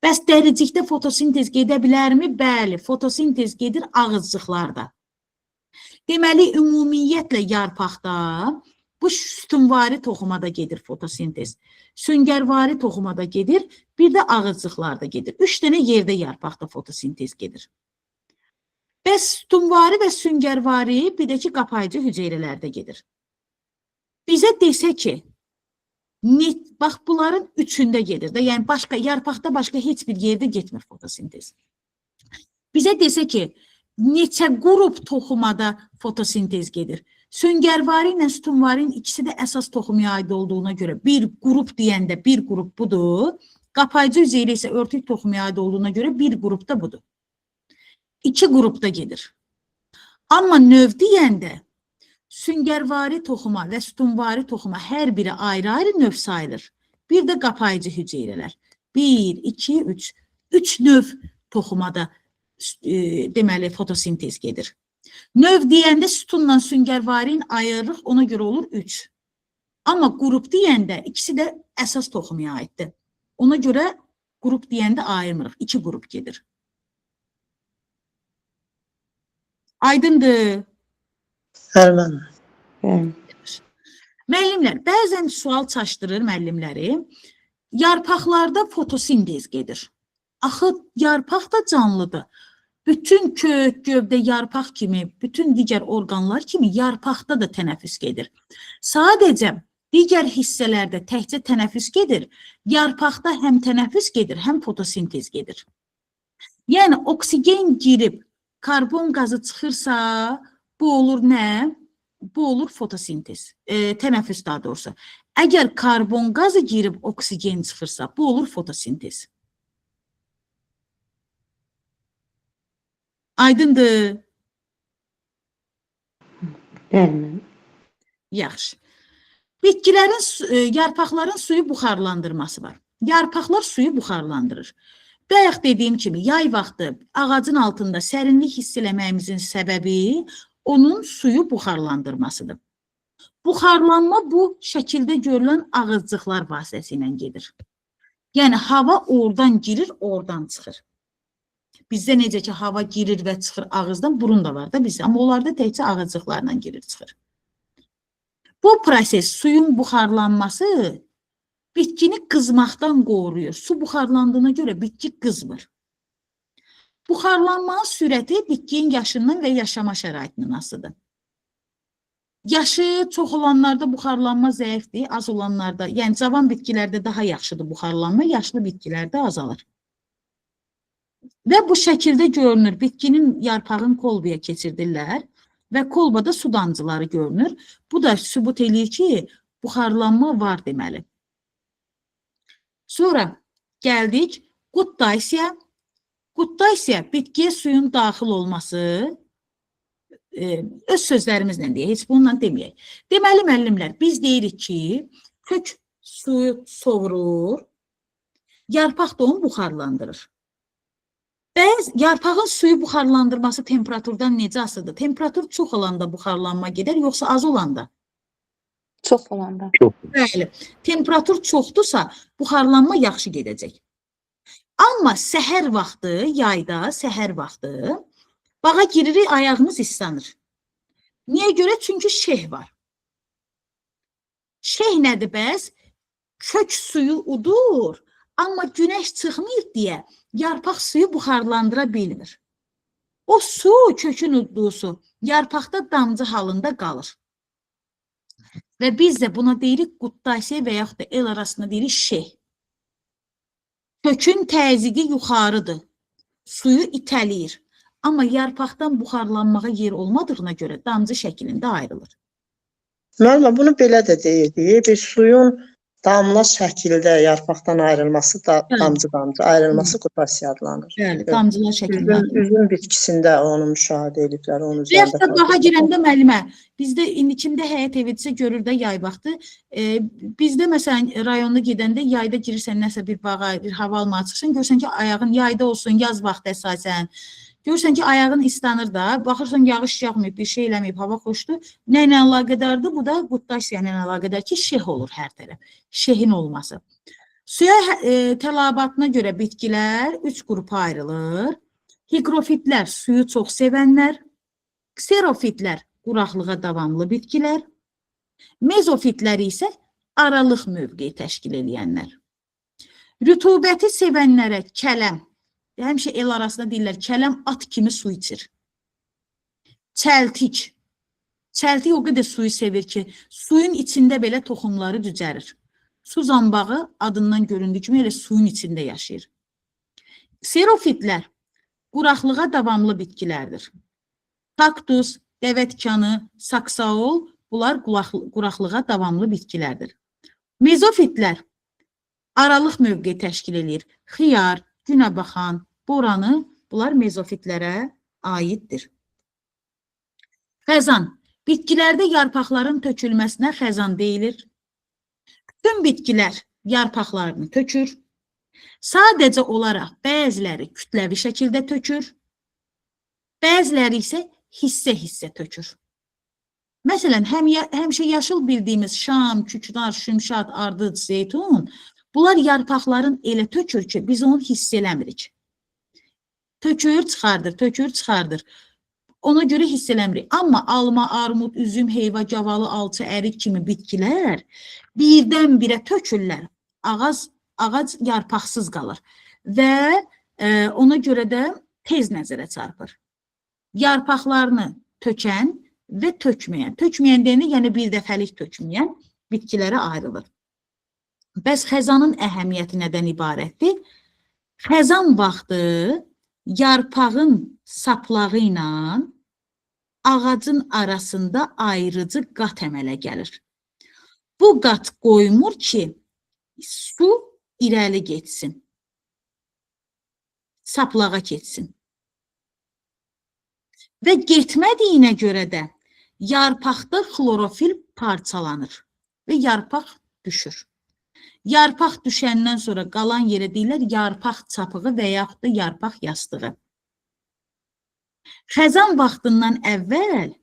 Bəs dəricikdə fotosintez gedə bilərmi? Bəli, fotosintez gedir ağızcıqlarda. Deməli, ümumiyyətlə yarpaqda bu sütunvari toxumada gedir fotosintez. Süngərvari toxumada gedir, bir də ağızcıqlarda gedir. 3 dənə yerdə yarpaqda fotosintez gedir. Bəs sütunvari və süngərvari bir də ki, qapayıcı hüceyrələrdə gedir. Bizə desə ki, bax, bunların üçündə gedir də, yəni yarpaqda başqa heç bir yerdə getmir fotosintez. Bizə desə ki, neçə qrup toxumada fotosintez gedir? Süngərvari ilə sütunvarinin ikisi də əsas toxumaya aid olduğuna görə bir qrup deyəndə bir qrup budur, qapayıcı hüceyrə isə örtük toxumaya aid olduğuna görə bir qrup da budur. 2 qrupda gedir. Amma növ deyəndə süngərvari toxuma və sütunvari toxuma hər biri ayrı-ayrı növ sayılır. Bir də qapayıcı hüceyrələr. 1, 2, 3. 3 növ toxumada deməli fotosintez gedir. Növ deyəndə sütunla süngərvarin ayırırıq, ona görə olur 3. Amma qrup deyəndə ikisi də əsas toxumaya aiddir. Ona görə qrup deyəndə ayırmırıq, 2 qrup gedir. Aydındır. Bəli, müəllim. Bəli. Müəllimlər, bəzən sual çaşdırır müəllimləri. Yarpaqlarda fotosintez gedir. Axı yarpaq da canlıdır. Bütün kök, gövdə, yarpaq kimi, bütün digər orqanlar kimi yarpaqda da tənəffüs gedir. Sadəcə digər hissələrdə təkcə tənəffüs gedir. Yarpaqda həm tənəffüs gedir, həm fotosintez gedir. Yəni oksigen girib karbon qazı çıxırsa, bu olur nə? Bu olur fotosintez, tənəffüs daha doğrusu. Əgər karbon qazı girib oksigen çıxırsa, bu olur fotosintez. Aydındır. Bəli. Yaxşı. Bitkilərin, yarpaqların suyu buxarlandırması var. Yarpaqlar suyu buxarlandırır. Bayaq dediyim kimi, yay vaxtı ağacın altında sərinlik hiss eləməyimizin səbəbi onun suyu buxarlandırmasıdır. Buxarlanma bu şəkildə görülən ağızcıqlar vasitəsilə gedir. Yəni, hava oradan girir, oradan çıxır. Bizdə necə ki, hava girir və çıxır ağızdan, burun da var da bizdə. Amma onlarda təkcə ağızcıqlarla girir, çıxır. Bu proses, suyun buxarlanması bitkini qızmaqdan qoruyur. Su buxarlandığına görə bitki qızmır. Buxarlanmanın sürəti bitkinin yaşından və yaşama şəraitindən asılıdır. Yaşı çox olanlarda buxarlanma zəifdir, az olanlarda, yəni cavan bitkilərdə daha yaxşıdır buxarlanma, yaşlı bitkilərdə azalır. Və bu şəkildə görünür, bitkinin yarpağın kolbaya keçirdirlər və kolbada su damcıları görünür. Bu da sübut eləyir ki, buxarlanma var deməli. Sonra gəldik qutdaysiya. Qutdaysiya bitkiyə suyun daxil olması, öz sözlərimizlə deyək, heç bununla deməyək. Deməli, müəllimlər, biz deyirik ki, kök suyu sovurur, yarpaq da onu buxarlandırır. Yarpağın suyu buxarlandırması temperaturdan necə asılıdır? Temperatur çox olanda buxarlanma gedər, yoxsa az olanda? Çox olanda. Bəli, temperatur çoxdursa, buxarlanma yaxşı gedəcək. Amma səhər vaxtı, yayda, səhər vaxtı, bağa giririk, ayağımız islanır. Niyə görə? Çünki şeh var. Şeh nədir bəs? Kök suyu udur, amma günəş çıxmır deyə yarpaq suyu buxarlandıra bilmir. O su, kökün udduğu su, yarpaqda damcı halında qalır. Və biz də buna deyirik qutdaysiya və yaxud da el arasında deyirik şeh. Kökün təzyiqi yuxarıdır, suyu itəliyir. Amma yarpaqdan buxarlanmağa yer olmadığına görə damcı şəklində ayrılır. Müəllimə, bunu belə də deyirdik. Bir suyun damla şəkildə yarpaqdan ayrılması da damcı-damcı ayrılması qutdaysiya adlanır. Bəli, damcılar şəklində ayrılır. Üzüm bitkisində onu müşahidə ediblər, onun Və yaxud üzərində. da bağa girəndə müəllimə, bizdə indikində həyət evidirsə görür də yay vaxtı. Bizdə məsələn rayonda gedəndə yayda girirsən nəsə bir bağa, bir hava almağa çıxırsan, görürsən ki ayağın yayda olsun, yaz vaxtı əsasən. Görürsən ki ayağın islanır da, baxırsan yağış yağmayıb, bir şey eləməyib, hava xoşdur. Nə ilə əlaqədardır? Bu da qutdaysiya ilə əlaqədar ki şeh olur hər tərəf. Şehin olması. Suya tələbatına görə bitkilər 3 qrupa ayrılır. Higrofitlər suyu çox sevənlər, kserofitlər quraqlığa davamlı bitkilər, mezofitlər isə aralıq mövqeyi təşkil edənlər. Rütubəti sevənlərə kələm, həmişə el arasında deyirlər, kələm at kimi su içir. Çəltik. Çəltik o qədər suyu sevir ki, suyun içində belə toxumları düzərir. Su zambağı adından göründüyü kimi elə suyun içində yaşayır. Kserofitlər quraqlığa davamlı bitkilərdir. Kaktus, dəvətkanı, saksaol, bunlar quraqlığa davamlı bitkilərdir. Mezofitlər aralıq mövqeyi təşkil edir. Xiyar, günəbaxan, boranı, bunlar mezofitlərə aiddir. Xəzan. Bitkilərdə yarpaqların tökülməsinə xəzan deyilir. Bütün bitkilər yarpaqlarını tökür. Sadəcə olaraq bəziləri kütləvi şəkildə tökür, bəziləri isə hissə-hissə tökür. Məsələn, həmişə yaşıl bildiyimiz şam, küknar, şümşad, ardıc, zeytun, bunlar yarpaqların elə tökür ki, biz onu hiss eləmirik. Tökür, çıxardır, tökür, çıxardır. Ona görə hiss eləmirik. Amma alma, armud, üzüm, heyva, gavalı, alçı, ərik kimi bitkilər birdən-birə tökürlər. Ağac yarpaqsız qalır və ona görə də tez nəzərə çarpır. Yarpaqlarını tökən və tökməyən. Tökməyən deyəndə, yəni bir dəfəlik tökməyən bitkilərə ayrılır. Bəs xəzanın əhəmiyyəti nədən ibarətdir? Xəzan vaxtı yarpağın saplağı ilə ağacın arasında ayrıcı qat əmələ gəlir. Bu qat qoymur ki, su irəli getsin, saplağa getsin. Və getmədiyinə görə də yarpaqda xlorofil parçalanır və yarpaq düşür. Yarpaq düşəndən sonra qalan yerə deyirlər yarpaq çapığı və yaxud da yarpaq yastığı. Xəzan vaxtından əvvəl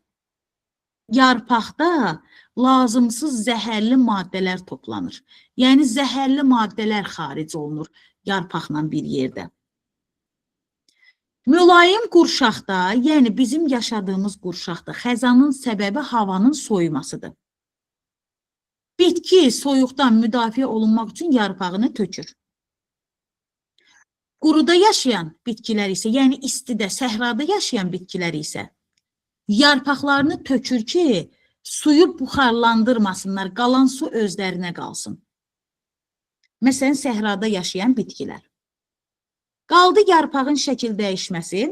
yarpaqda lazımsız zəhərli maddələr toplanır. Yəni, zəhərli maddələr xaric olunur yarpaqla bir yerdə. Mülayim qurşaqda, yəni bizim yaşadığımız qurşaqda xəzanın səbəbi havanın soyumasıdır. Bitki soyuqdan müdafiə olunmaq üçün yarpağını tökür. Quruda yaşayan bitkilər isə, yəni istidə, səhrada yaşayan bitkilər isə yarpaqlarını tökür ki, suyu buxarlandırmasınlar, qalan su özlərinə qalsın. Məsələn, səhrada yaşayan bitkilər. Qaldı yarpağın şəkil dəyişməsi,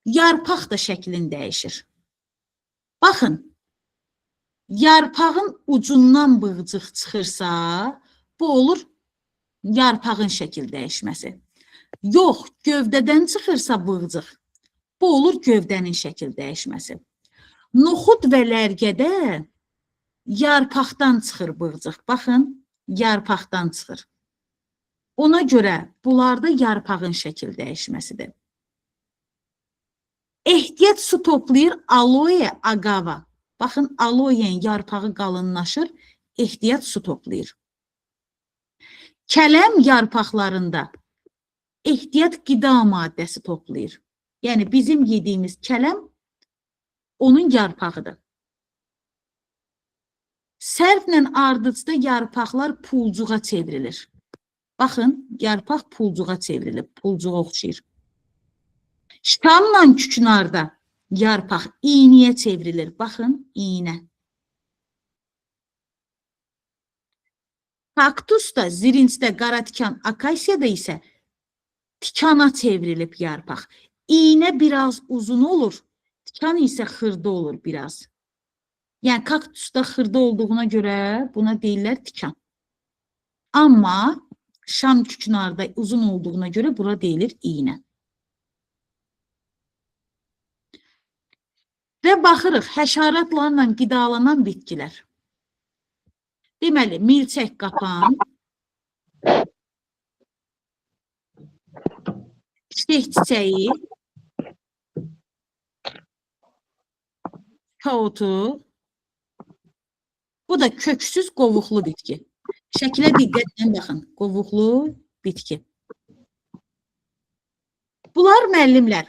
yarpaq da şəklin dəyişir. Baxın, yarpağın ucundan bığcıq çıxırsa, bu olur yarpağın şəkil dəyişməsi. Yox, gövdədən çıxırsa bığcıq, bu olur gövdənin şəkil dəyişməsi. Noxud və lərgədə yarpaqdan çıxır bığcıq. Baxın, yarpaqdan çıxır. Ona görə bunlarda yarpağın şəkil dəyişməsidir. Ehtiyat su toplayır aloe agava. Baxın, aloenin yarpağı qalınlaşır, ehtiyat su toplayır. Kələm yarpaqlarında ehtiyat qida maddəsi toplayır. Yəni, bizim yediyimiz kələm onun yarpağıdır. Sərflə ardıcda yarpaqlar pulcuğa çevrilir. Baxın, yarpaq pulcuğa çevrilir, pulcuğa oxşayır. Şamla küknarda yarpaq iynəyə çevrilir. Baxın, iynə. Kaktusda, zirincdə, qaratikan, akasyada isə tikana çevrilib yarpaq. İynə biraz uzun olur, tikan isə xırda olur biraz. Yəni, kaktusda xırda olduğuna görə buna deyirlər tikan. Amma şam küknarda uzun olduğuna görə bura deyilir iynə. Və baxırıq, həşaratlarla qidalanan bitkilər. Deməli, milçək qapan, çiçək çiçəyi, kaotu, bu da köksüz qovuqlu bitki. Şəkilə diqqətlə baxın, qovuqlu bitki. Bunlar müəllimlər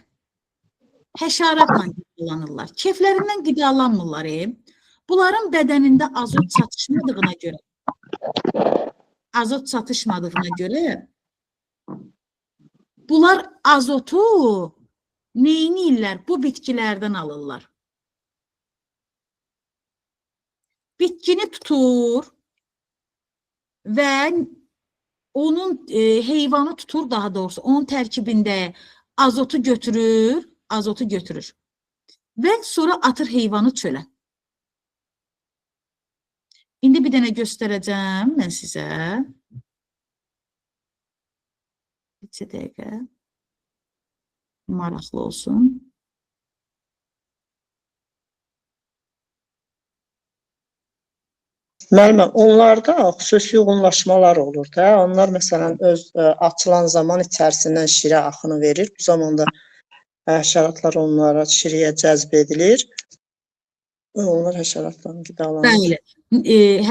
həşaratla qidalanırlar. Keflərindən qidalanmırlar. Bunların bədənində azot çatışmadığına görə bunlar azotu neyinirlər? Bu bitkilərdən alırlar. Bitkini tutur və onun heyvanı tutur, daha doğrusu onun tərkibində azotu götürür və sonra atır heyvanı çölə. İndi bir dənə göstərəcəm mən sizə. Bir dəqiqə. Maraqlı olsun. Müəlliməm, onlarda xüsusi yoğunlaşmalar olur da. Onlar məsələn öz açılan zaman içərisindən şirə axını verir. Bu zamanda həşəratlar onlara şiriyə cəzb edilir. Və onlar həşəratdan qidalanır. Bəli.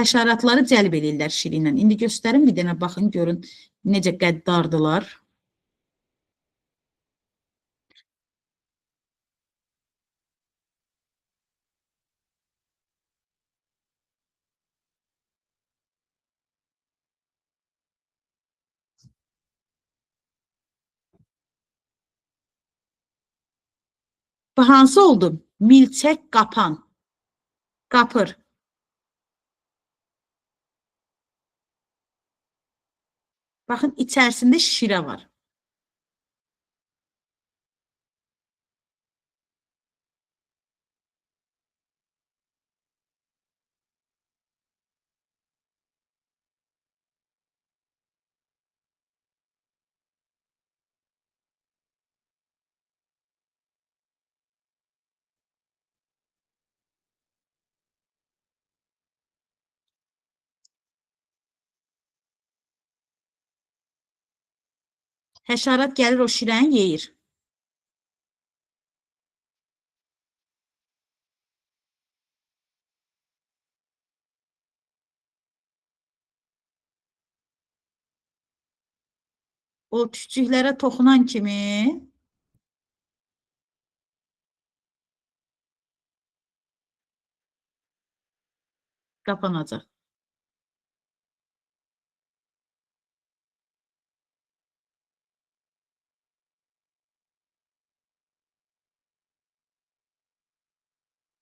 Həşəratları cəlb edirlər şiri ilə. İndi göstərin bir dənə baxın görün necə qəddardılar. Bu hansı oldu? Milçək qapan. Qapır. Baxın, içərisində şirə var. Həşərat gəlir o şirəni yeyir. O küçüklərə toxunan kimi qapanacaq.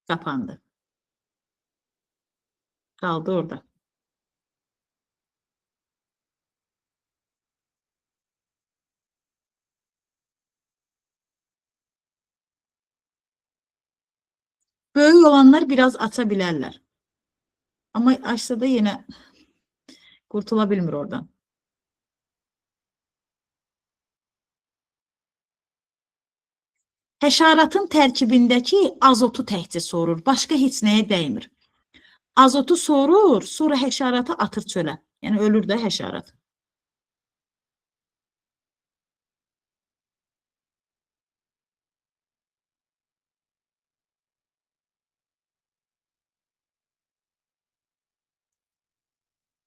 Qapandı. Qaldı orada. Böyük olanlar biraz aça bilərlər. Amma açsa da yenə qurtula bilmir oradan. Həşəratın tərkibindəki azotu təkcə sorur, başqa heç nəyə dəymir. Azotu sorur, sonra həşəratı atır çölə. Yəni ölür də həşərat.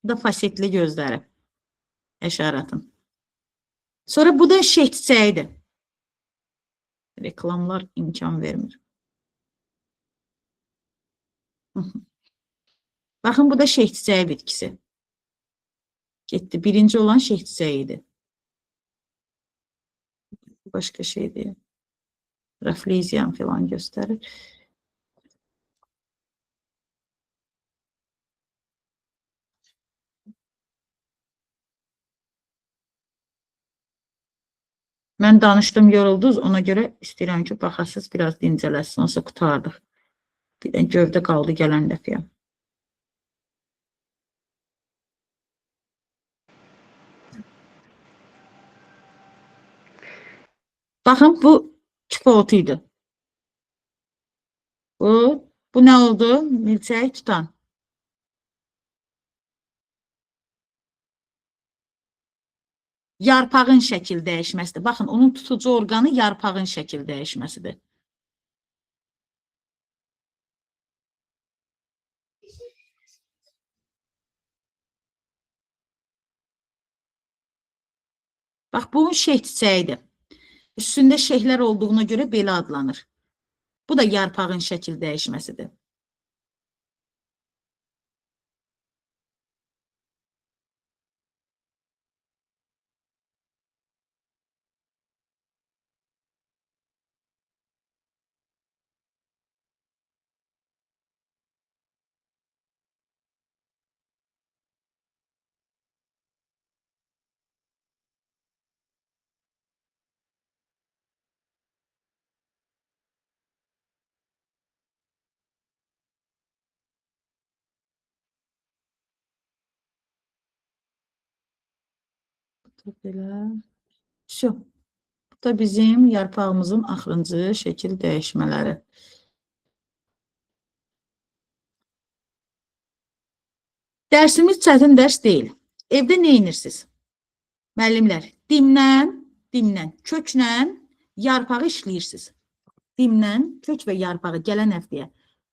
Bu da fasetli gözləri həşəratın. Sonra bu da şeh çiçəyidir. Reklamlar imkan vermir. Baxın, bu da şeh çiçəyi bitkisi. Getdi. Birinci olan şeh çiçəyidir. Başqa şeydir. Rafleziyan filan göstərir. Mən danışdım, yoruldunuz. Ona görə istəyirəm ki, baxasınız, biraz dincələsin. Onsa qutardıq. Bir də gövdə qaldı gələn dəfəyə. Baxın, bu küpə otuydu. Bu nə oldu? Milçək tutan. Yarpağın şəkil dəyişməsidir. Baxın, onun tutucu orqanı yarpağın şəkil dəyişməsidir. Bax, bunun şeh çiçəyidir. Üstündə şehlər olduğuna görə belə adlanır. Bu da yarpağın şəkil dəyişməsidir. Belə. Şu. Bu da bizim yarpağımızın axırıncı şəkil dəyişmələri. Dərsimiz çətin dərs deyil. Evdə nə edirsiniz? Müəllimlər, dimlə, köklə yarpağı işləyirsiniz. Dimlə, kök və yarpağı gələn həftəyə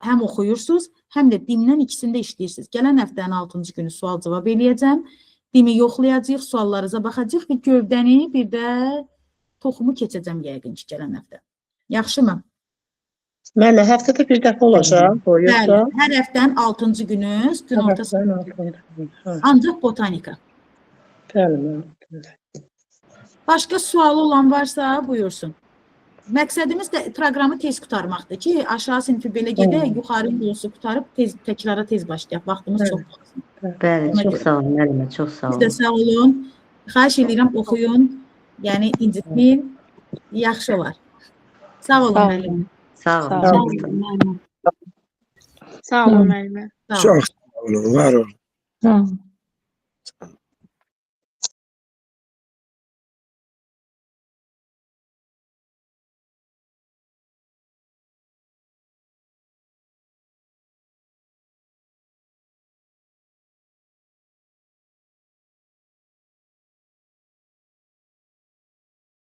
həm oxuyursunuz, həm də dimlə ikisində işləyirsiniz. Gələn həftənin 6-cı günü sual cavab eləyəcəm. Dimi yoxlayacaq, suallarınıza baxacaq və gövdəni bir də toxumu keçəcəm yəqin ki, gələn həftə. Yaxşımı? Müəllimə, həftədə bir dəfə olacaq, o Bəli, yoxsa? hər həftənin 6-cı günü, gün ortası. Hə, Ancaq botanika. bəli, müəllim. Başqa sualı olan varsa buyursun. Məqsədimiz də proqramı tez qutarmaqdır ki, aşağı sinfi belə gedək, yuxarı yolusu qutarıb təkrara tez başlayaq. Vaxtımız çox lazım. Bəli, Ona çox görə. sağ olun müəllimə, çox sağ Siz də olun. sağ olun. Xahiş edirəm oxuyun. Yəni incitməyin. Yaxşı olar. Sağ olun müəllim. Sağ olun. Sağ Çox olun. sağ olun. Sağ olun müəllimə. Sağ olun. Çox sağ olun, var olun. Sağ olun.